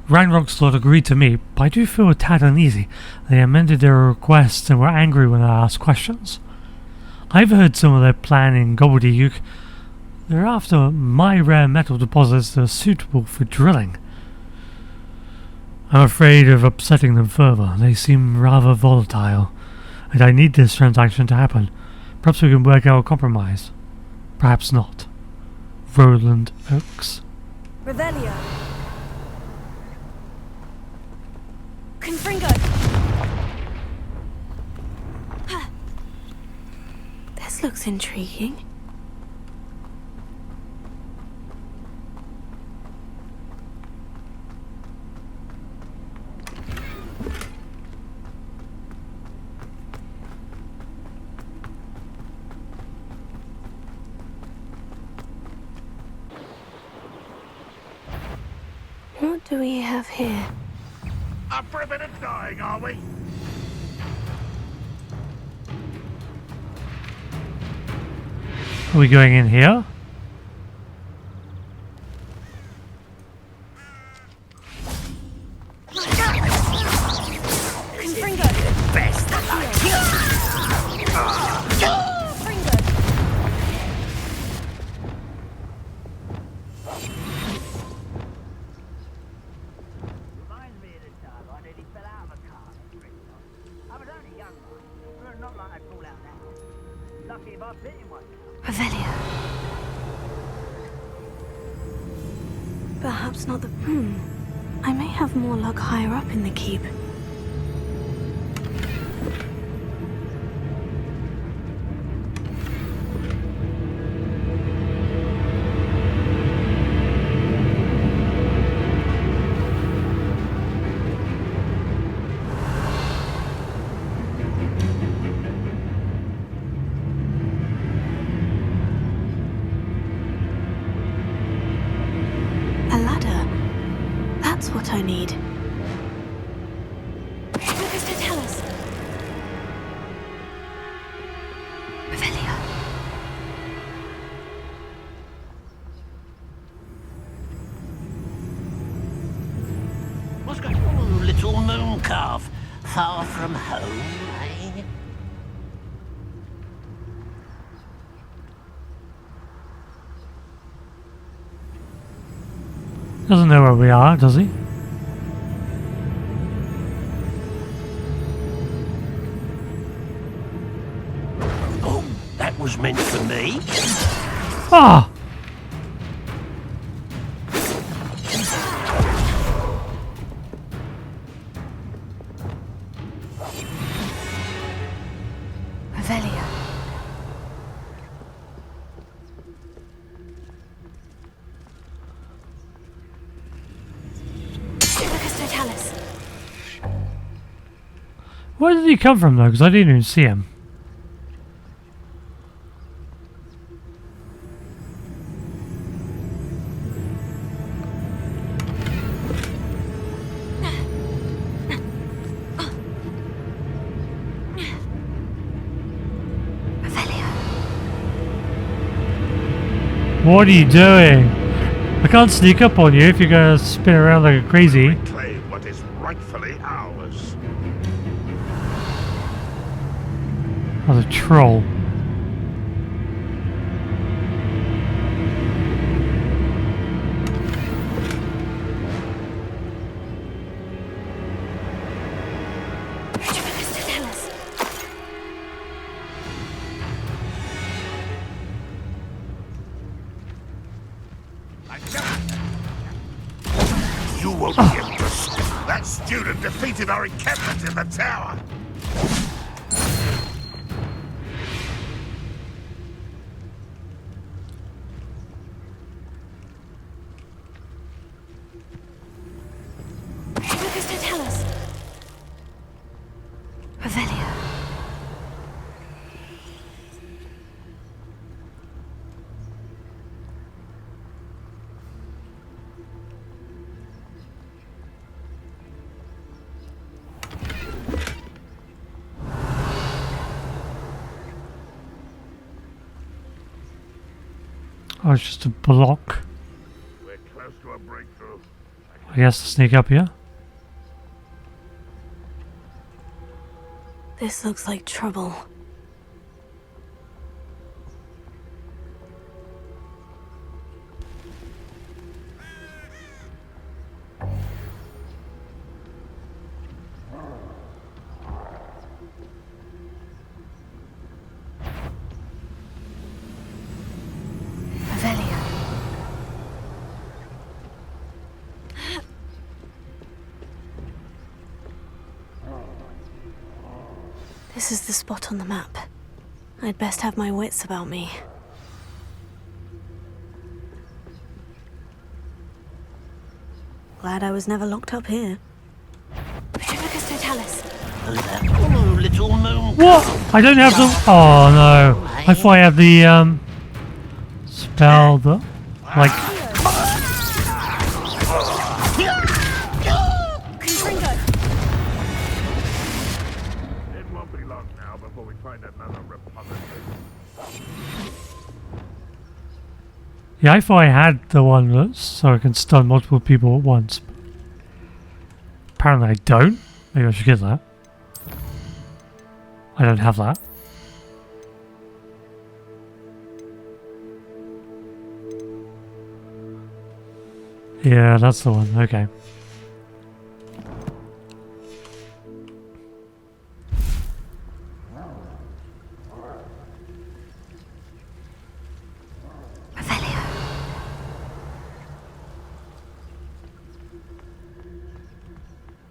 A: Ranrock's lot agreed to meet, but I do feel a tad uneasy. They amended their request and were angry when I asked questions. I've heard some of their plan in gobbledygook. They're after my rare metal deposits that are suitable for drilling. I'm afraid of upsetting them further. They seem rather volatile, and I need this transaction to happen. Perhaps we can work out a compromise. Perhaps not. Roland Oakes.
C: Revelio. Confringo.
D: This looks intriguing. What do we have here?
G: Up for a bit of dying, are we?
A: Are we going in here?
C: Confringo.
E: Best
D: Revelio. Perhaps not the... I may have more luck higher up in the keep. A ladder. That's what I need. Focus to tell us. Revelio.
E: What's going on? Oh, little moon calf. Far from home, eh?
A: Doesn't know where we are, does he?
E: Oh, that was meant for me.
A: Ah!
D: Revelio. Focus to tell us.
A: Where did he come from though? Because I didn't even see him. What are you doing? I can't sneak up on you if you're gonna spin around like a crazy.
G: Reclaim what is rightfully ours.
A: I was a troll.
D: Focus to tell us.
G: You won't get this. That student defeated our encampment in the tower.
D: Focus to tell us. Revelio.
A: Oh, it's just a block.
G: We're
A: I guess sneak up here.
D: This looks like trouble. This is the spot on the map. I'd best have my wits about me. Glad I was never locked up here.
E: Oh, little moon.
A: What? I don't have the... Oh no. I thought I had the spell that... Like... Yeah, I thought I had the one that's so I can stun multiple people at once. Apparently I don't. Maybe I should get that. I don't have that. Yeah, that's the one. Okay.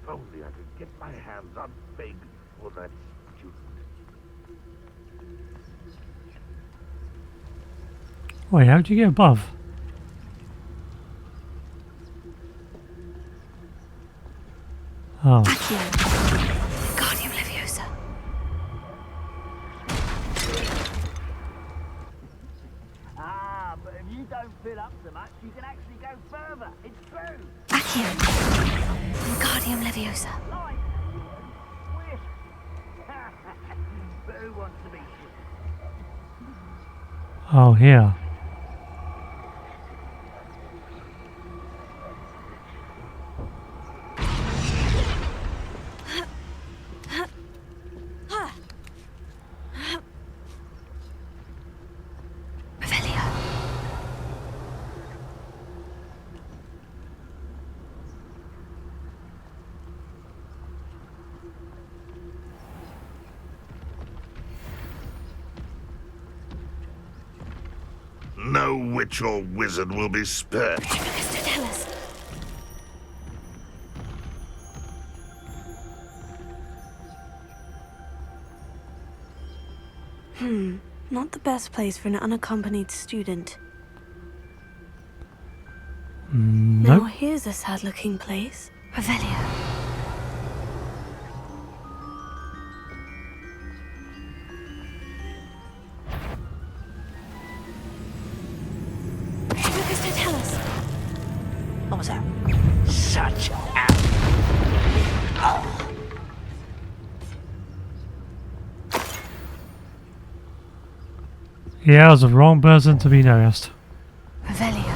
G: Only I could get my hands on Fig for that student.
A: Wait, how'd you get above? Oh.
D: Guardian Leviosa.
E: Ah, but if you don't fill up so much, you can actually go further. It's true.
D: Accio. Guardian Leviosa.
E: Like, wish. But who wants to be
A: Oh, here.
G: No witch or wizard will be spared.
D: Tell us. Not the best place for an unaccompanied student.
A: Nope.
D: Now here's a sad-looking place. Revelio. Tell us.
E: What was that? Such a...
A: Yeah, I was the wrong person to be noticed.
D: Revelio.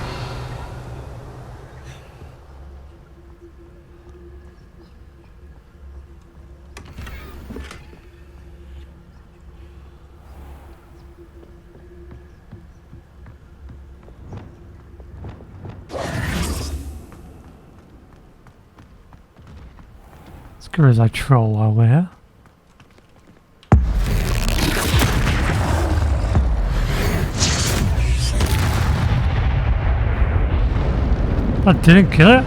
A: As good as I troll while we're here. I didn't kill it.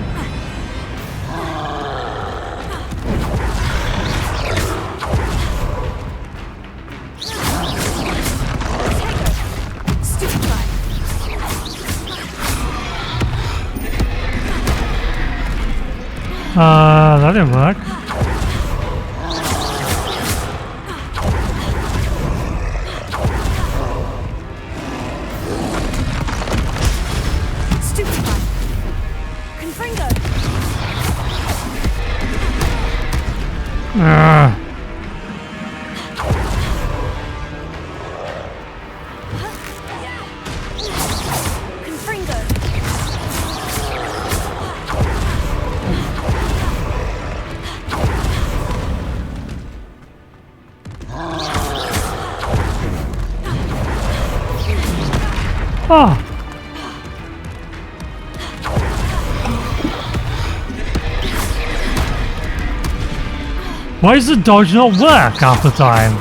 A: That didn't work. Oh! Why does the dodge not work half the time?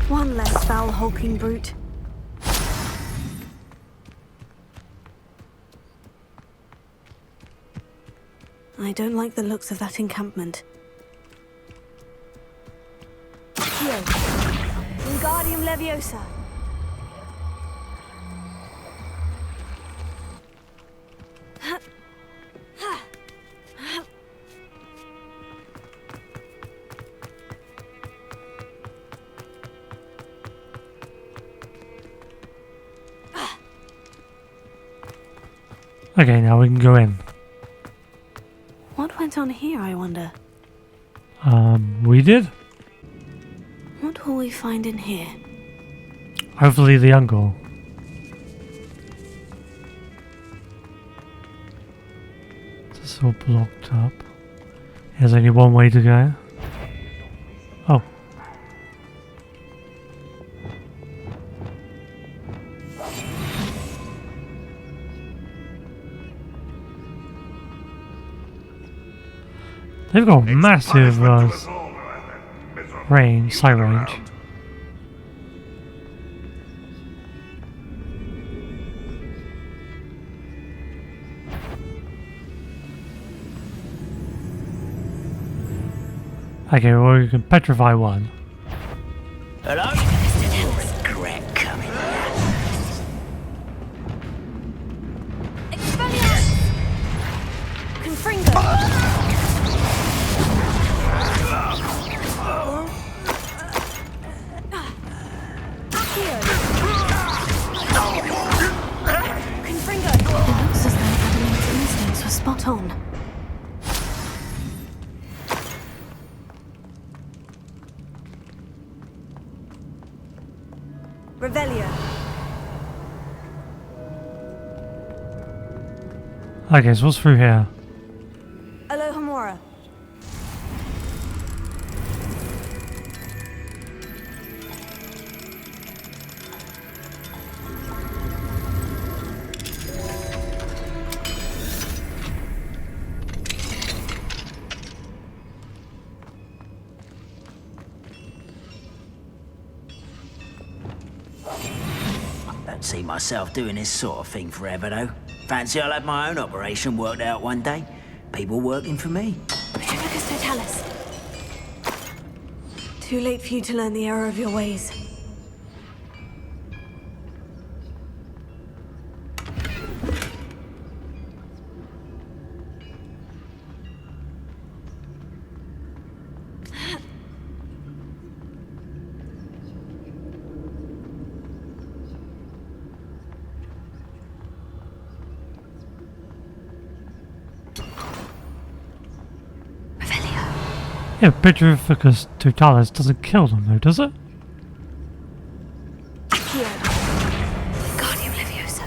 D: One less foul hulking brute. I don't like the looks of that encampment. Here. Wingardium Leviosa.
A: Okay, now we can go in.
D: What went on here, I wonder?
A: We did?
D: What will we find in here?
A: Hopefully the uncle. This is all blocked up. There's only one way to go. Oh. They've got massive range, sight range. Okay, well you can petrify one.
E: Hello? Regret coming here.
D: Expelliarmus! Confringo! Spot on. Revelio.
A: Okay, so what's through here?
D: Alohomora.
E: See myself doing this sort of thing forever, though. Fancy I'll have my own operation worked out one day. People working for me.
D: Petrificus Totalis. Too late for you to learn the error of your ways.
A: Yeah, Petrificus Totalis doesn't kill them though, does it?
D: Guardium Leviosa.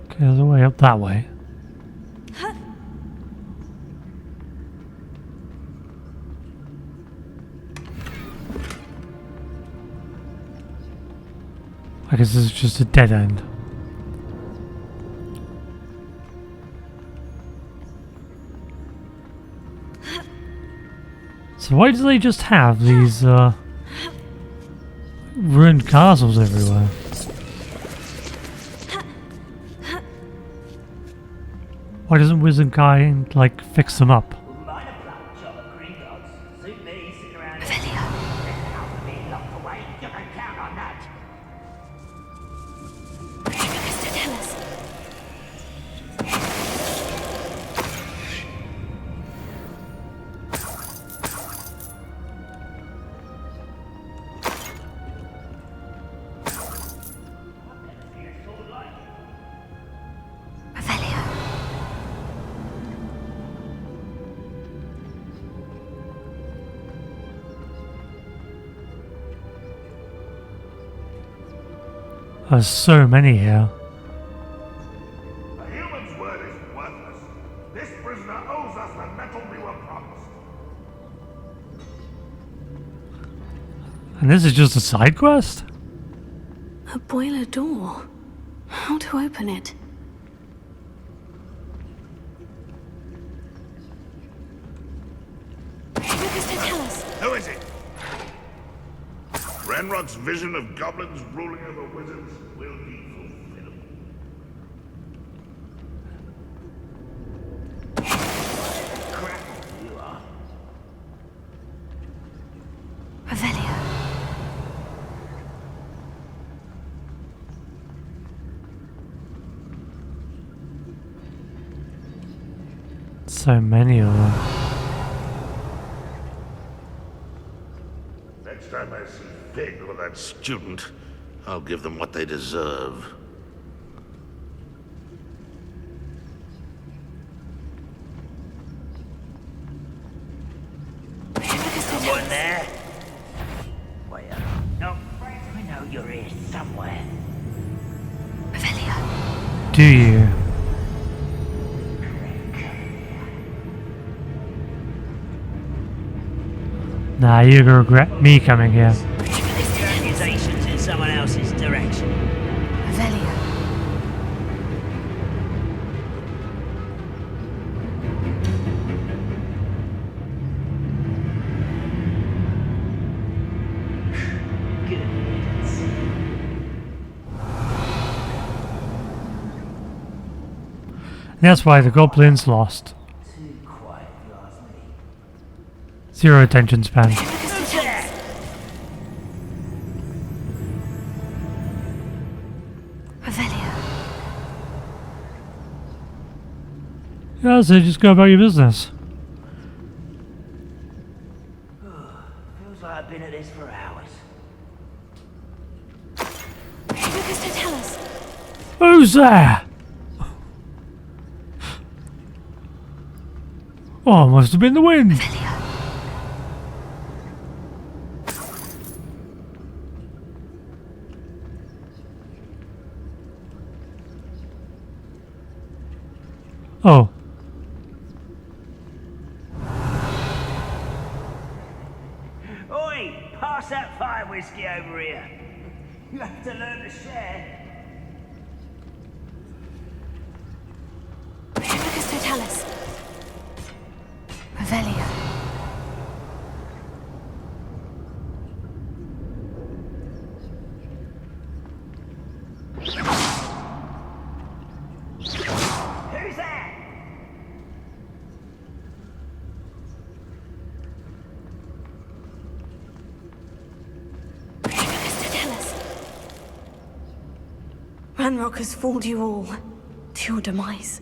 A: Okay, there's a way up that way. I guess this is just a dead end. So why do they just have these ruined castles everywhere? Why doesn't Wizard Guy like fix them up? There's so many here.
K: A human's word is worthless. This prisoner owes us the metal we were promised.
A: And this is just a side quest?
D: A boiler door. How to open it?
K: Who is it? Renrock's vision of goblins ruling over wizards will be fulfilled. Crap, you are.
D: Revelio.
A: So many of them.
K: Next time I see Fig or that student, I'll give them what they deserve.
E: Someone there? Well, no, I know you're here somewhere.
D: Revelio.
A: Do you? Nah, you're gonna regret me coming here.
E: Lift your accusations in someone else's direction.
D: Revelio.
A: That's why the goblins lost. Zero attention span.
D: Revelio.
A: Yeah, so just go about your business.
E: Feels like I've been at this for hours.
A: Who's there? Oh, it must have been the wind. Oh.
E: Oi, pass that fire whiskey over here. You have to learn to share.
D: Revelio.
E: Who's that?
D: Ranrock has fooled you all to your demise.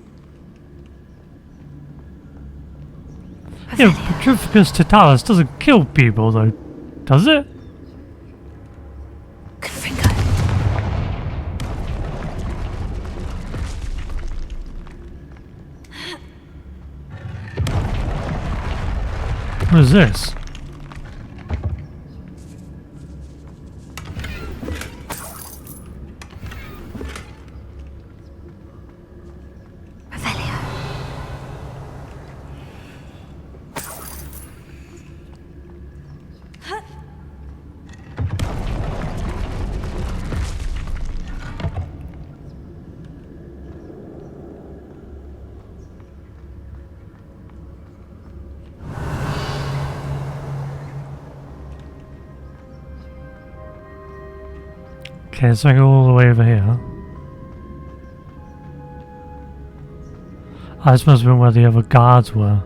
A: Yeah, Petrificus Totalis doesn't kill people though, does it? What is this? Okay, so I go all the way over here. Oh, this must have been where the other guards were.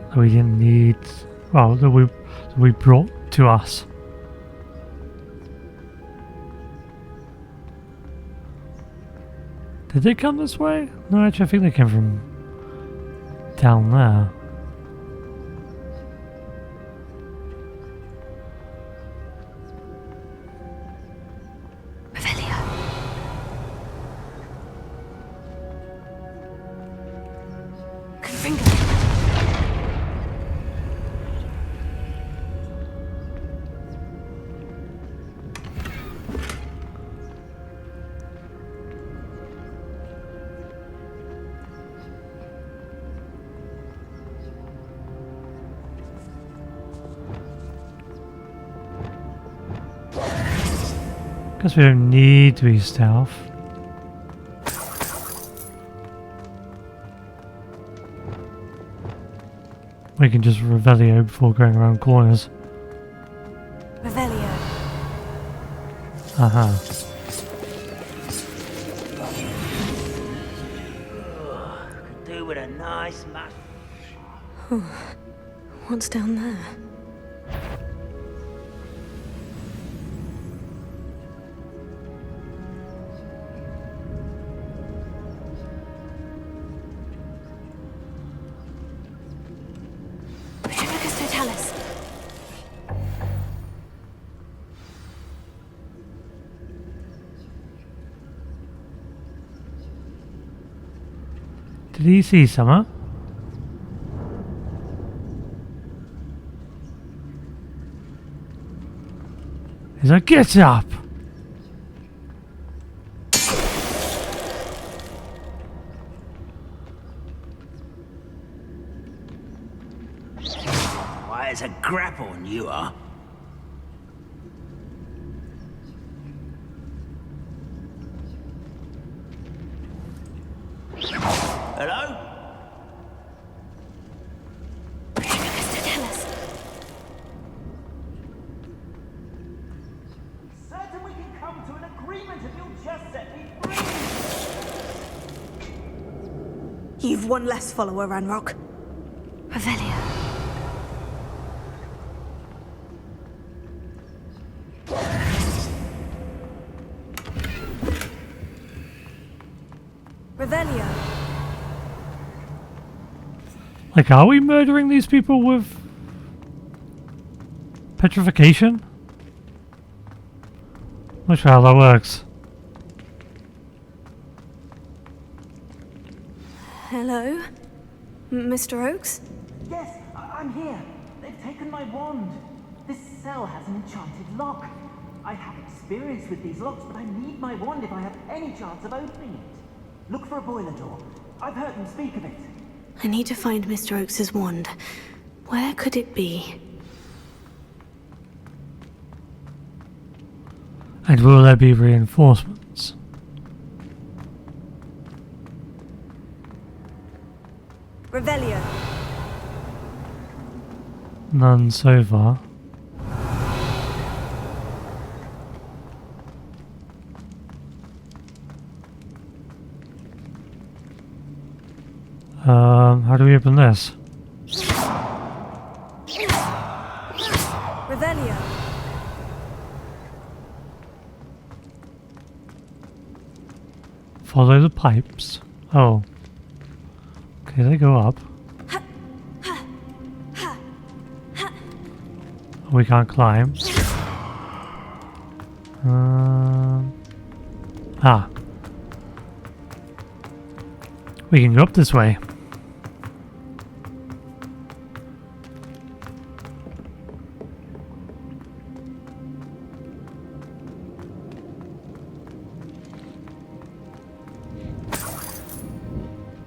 A: That we didn't need. Well, that we brought to us. Did they come this way? No, actually, I think they came from down there. Guess we don't need to be stealth. We can just Revelio before going around corners.
D: Revelio.
A: Uh-huh.
E: Could do with a nice mass.
D: What's down there?
A: Did he see Summer? He's like, get up!
E: Why, it's a grapple and you are. Hello? Certain we can come to an agreement if you'll just set me free.
D: You've one less follower, Ranrock. Revelio. Revelio.
A: Like, are we murdering these people with petrification? Not sure how that works.
D: Hello? Mr. Oakes?
L: Yes, I'm here. They've taken my wand. This cell has an enchanted lock. I have experience with these locks, but I need my wand if I have any chance of opening it. Look for a boiler door. I've heard them speak of it.
D: I need to find Mr. Oakes' wand. Where could it be?
A: And will there be reinforcements?
D: Revelio.
A: None so far. How do we open this?
D: Revelio.
A: Follow the pipes. Oh. Okay, they go up. We can't climb. We can go up this way.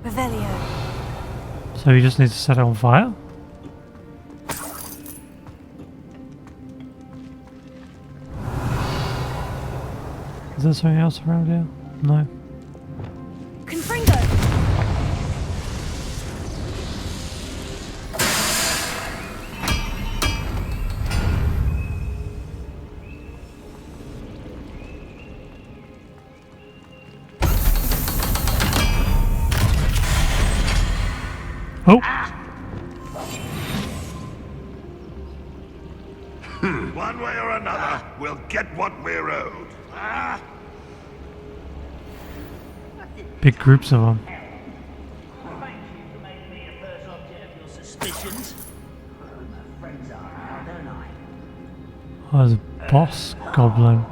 D: Revelio.
A: So we just need to set it on fire? Is there something else around here? No.
D: Confringo.
A: Oh!
K: One way or another, we'll get what we're owed.
A: Big groups of them.
L: Thank you for making me the first object of your suspicions. My friends are now, don't I?
A: Oh, there's a boss goblin.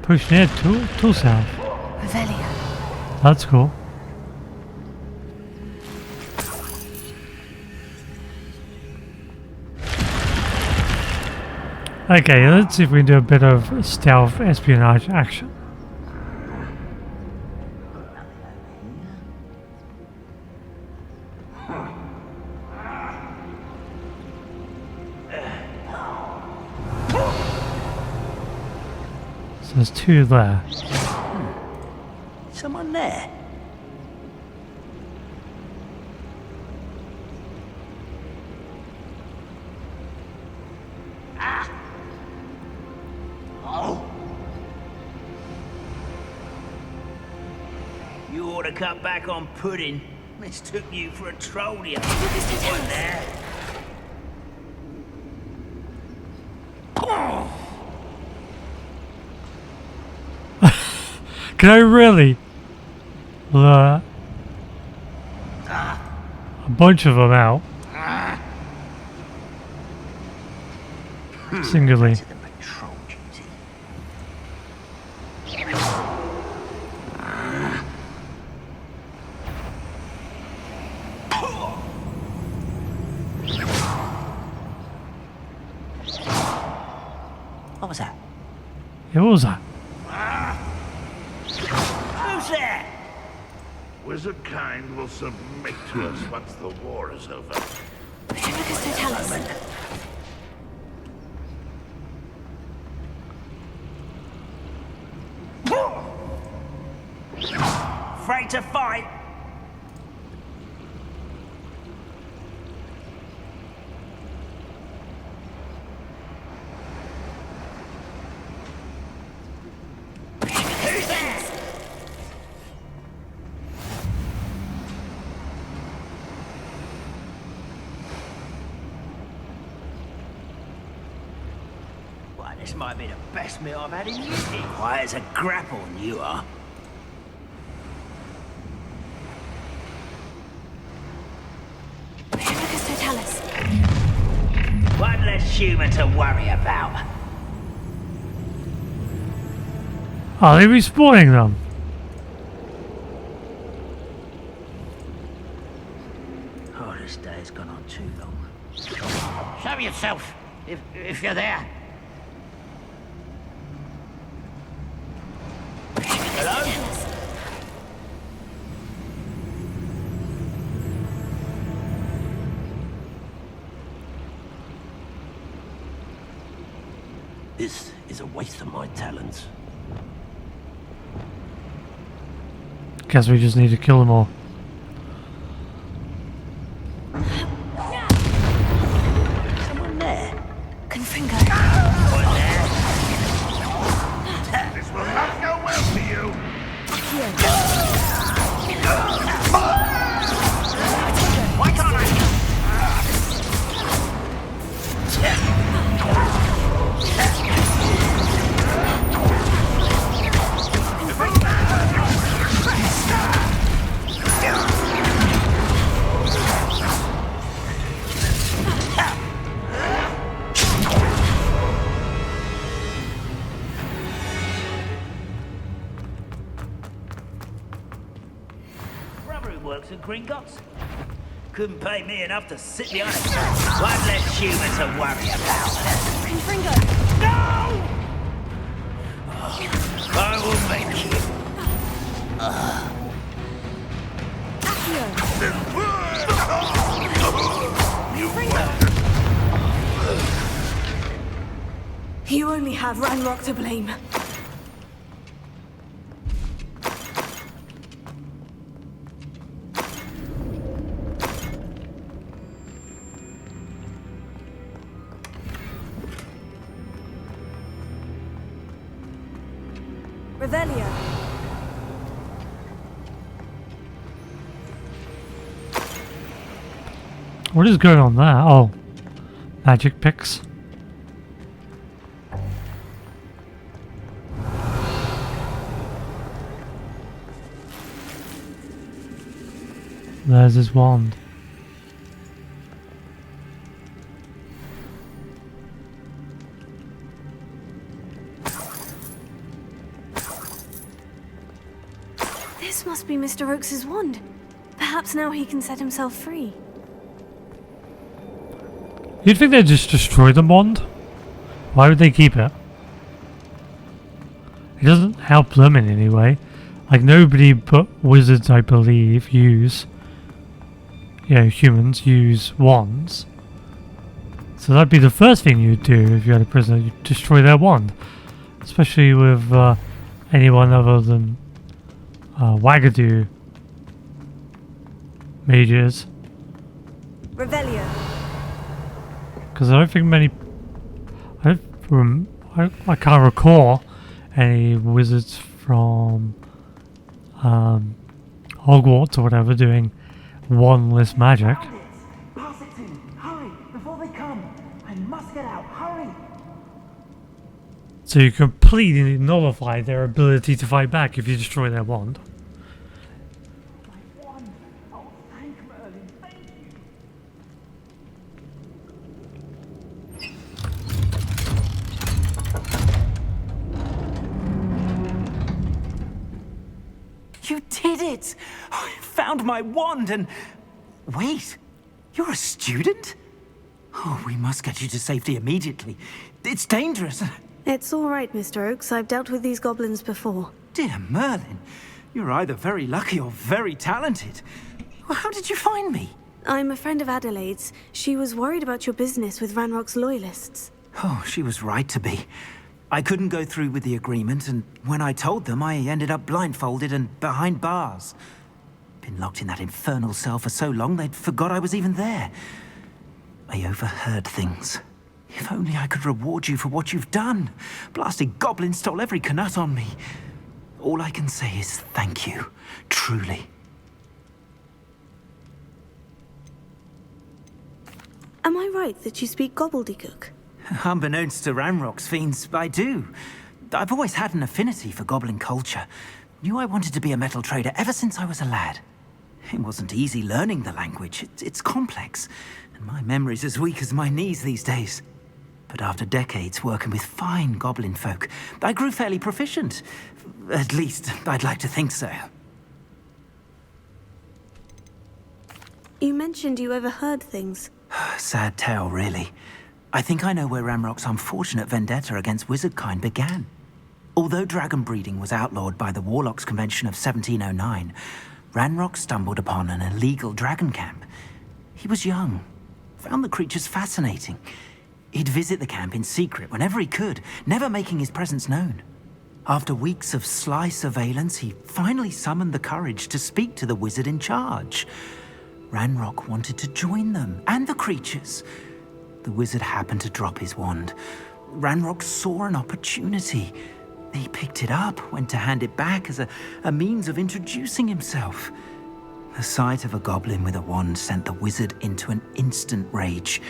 A: Push near to south.
D: Revelio.
A: That's cool. Okay, let's see if we can do a bit of stealth espionage action. So there's two there.
L: Someone there?
E: You ought to cut back on pudding. Mistook you for a trolley. What there?
A: Can I really lure a bunch of them out singularly?
L: What was that?
A: Yeah, what was that?
E: Who's there?
K: Wizard kind will submit to us once the war is over.
E: Afraid to fight? This might be the best meal I've had in years. Quiet as a grapple, you are. One less human to worry about.
A: Are they respawning them?
E: Oh, this day's gone on too long. Show yourself, if you're there. Hello?
L: This is a waste of my talents.
A: Guess we just need to kill them all.
L: Someone there?
D: Confringo.
K: This will not go well for you.
E: Why can't I? Works at Gringotts. Couldn't pay me enough to sit behind a one less human to worry about.
D: Confringo.
E: No! I will make you.
D: You only have Ranrock to blame. Revelio.
A: What is going on there? Oh, magic picks. There's his wand.
D: This must be Mr. Oakes's wand. Perhaps now he can set himself free.
A: You'd think they'd just destroy the wand? Why would they keep it? It doesn't help them in any way. Like, nobody but wizards, I believe, use... humans use wands. So that'd be the first thing you'd do if you had a prisoner. You'd destroy their wand. Especially with anyone other than Wagadoo mages.
C: Revelio.
A: Because I don't think many... I can't recall any wizards from Hogwarts or whatever doing wandless magic.
L: Pass it to me. Hurry, before they come. I must get out. Hurry.
A: So you completely nullify their ability to fight back if you destroy their wand.
L: My wand. Oh, thank Merlin. Thank you. You did it! I found my wand and... Wait, you're a student? Oh, we must get you to safety immediately. It's dangerous.
D: It's all right, Mr. Oakes. I've dealt with these goblins before.
L: Dear Merlin, you're either very lucky or very talented. Well, how did you find me?
D: I'm a friend of Adelaide's. She was worried about your business with Ranrock's loyalists.
L: Oh, she was right to be. I couldn't go through with the agreement, and when I told them, I ended up blindfolded and behind bars. Been locked in that infernal cell for so long, they'd forgot I was even there. I overheard things. If only I could reward you for what you've done. Blasted goblin stole every canut on me. All I can say is thank you, truly.
D: Am I right that you speak gobbledygook?
L: Unbeknownst to Ranrock's fiends, I do. I've always had an affinity for goblin culture. Knew I wanted to be a metal trader ever since I was a lad. It wasn't easy learning the language. It's complex, and my memory's as weak as my knees these days. But after decades working with fine goblin folk, I grew fairly proficient. At least, I'd like to think so.
D: You mentioned you overheard things.
L: Sad tale, really. I think I know where Ranrock's unfortunate vendetta against wizardkind began. Although dragon breeding was outlawed by the Warlocks Convention of 1709, Ranrock stumbled upon an illegal dragon camp. He was young, found the creatures fascinating. He'd visit the camp in secret whenever he could, never making his presence known. After weeks of sly surveillance, he finally summoned the courage to speak to the wizard in charge. Ranrock wanted to join them, and the creatures. The wizard happened to drop his wand. Ranrock saw an opportunity. He picked it up, went to hand it back as a means of introducing himself. The sight of a goblin with a wand sent the wizard into an instant rage.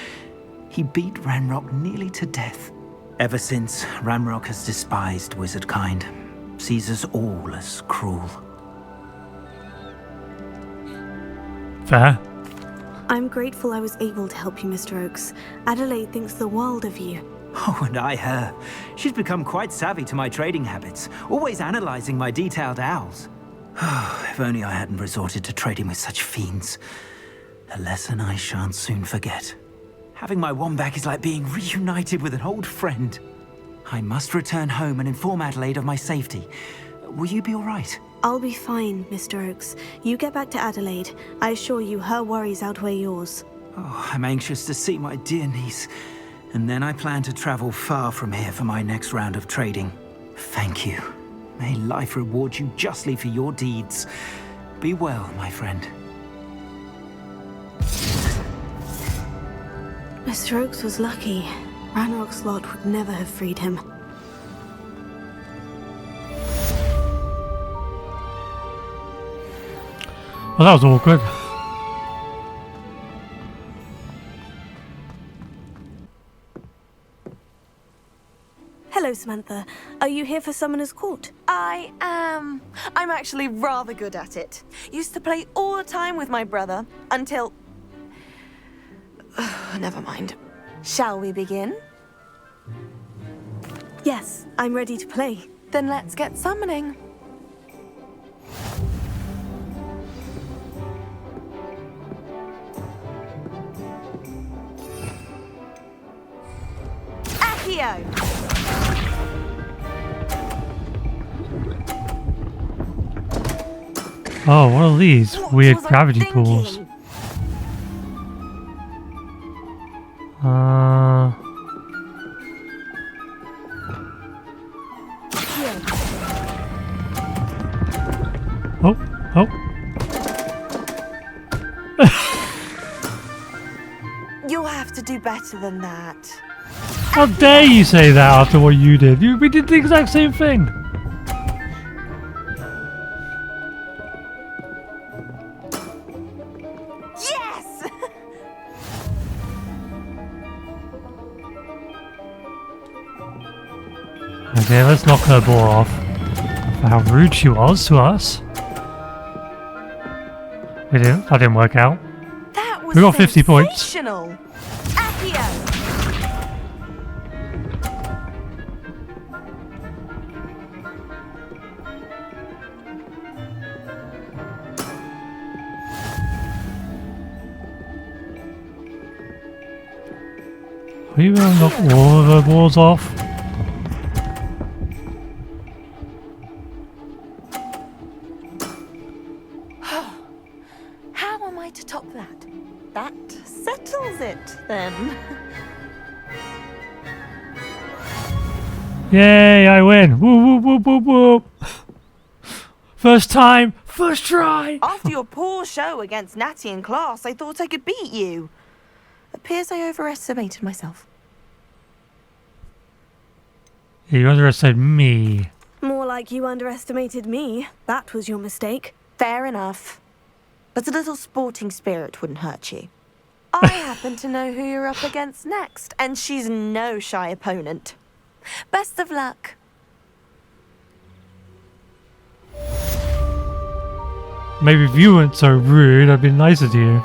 L: He beat Ranrock nearly to death. Ever since, Ranrock has despised wizardkind, sees us all as cruel.
A: Fair.
D: I'm grateful I was able to help you, Mr. Oakes. Adelaide thinks the world of you.
L: Oh, and I her. She's become quite savvy to my trading habits, always analyzing my detailed owls. If only I hadn't resorted to trading with such fiends. A lesson I shan't soon forget. Having my wand back is like being reunited with an old friend. I must return home and inform Adelaide of my safety. Will you be all right?
D: I'll be fine, Mr. Oakes. You get back to Adelaide. I assure you her worries outweigh yours.
L: Oh, I'm anxious to see my dear niece. And then I plan to travel far from here for my next round of trading. Thank you. May life reward you justly for your deeds. Be well, my friend.
D: Mr. Oakes was lucky. Ranrock's lot would never have freed him.
A: Well, that was awkward.
D: Hello, Samantha. Are you here for Summoner's Court?
F: I am. I'm actually rather good at it. Used to play all the time with my brother until... Never mind. Shall we begin?
D: Yes, I'm ready to play.
F: Then let's get summoning. Accio!
A: Oh, what are these weird
F: was I
A: gravity
F: thinking?
A: pools? Oh, oh.
F: You'll have to do better than that.
A: How dare you say that after what you did? We did the exact same thing.
F: Yes!
A: Okay, let's knock her ball off. For how rude she was to us. That didn't work out.
F: That was
A: We got 50 points.
F: sensational. Accio!
A: Are you going to knock all of her balls off?
F: How am I to top that? That settles it, then.
A: Yay, I win! Woo, woo, woo, woo, woo! First time, first try!
F: After your poor show against Natty in class, I thought I could beat you. Appears I overestimated myself.
A: You underestimated me.
D: More like you underestimated me. That was your mistake.
F: Fair enough. But a little sporting spirit wouldn't hurt you. I happen to know who you're up against next, and she's no shy opponent. Best of luck.
A: Maybe if you weren't so rude, I'd be nicer to you.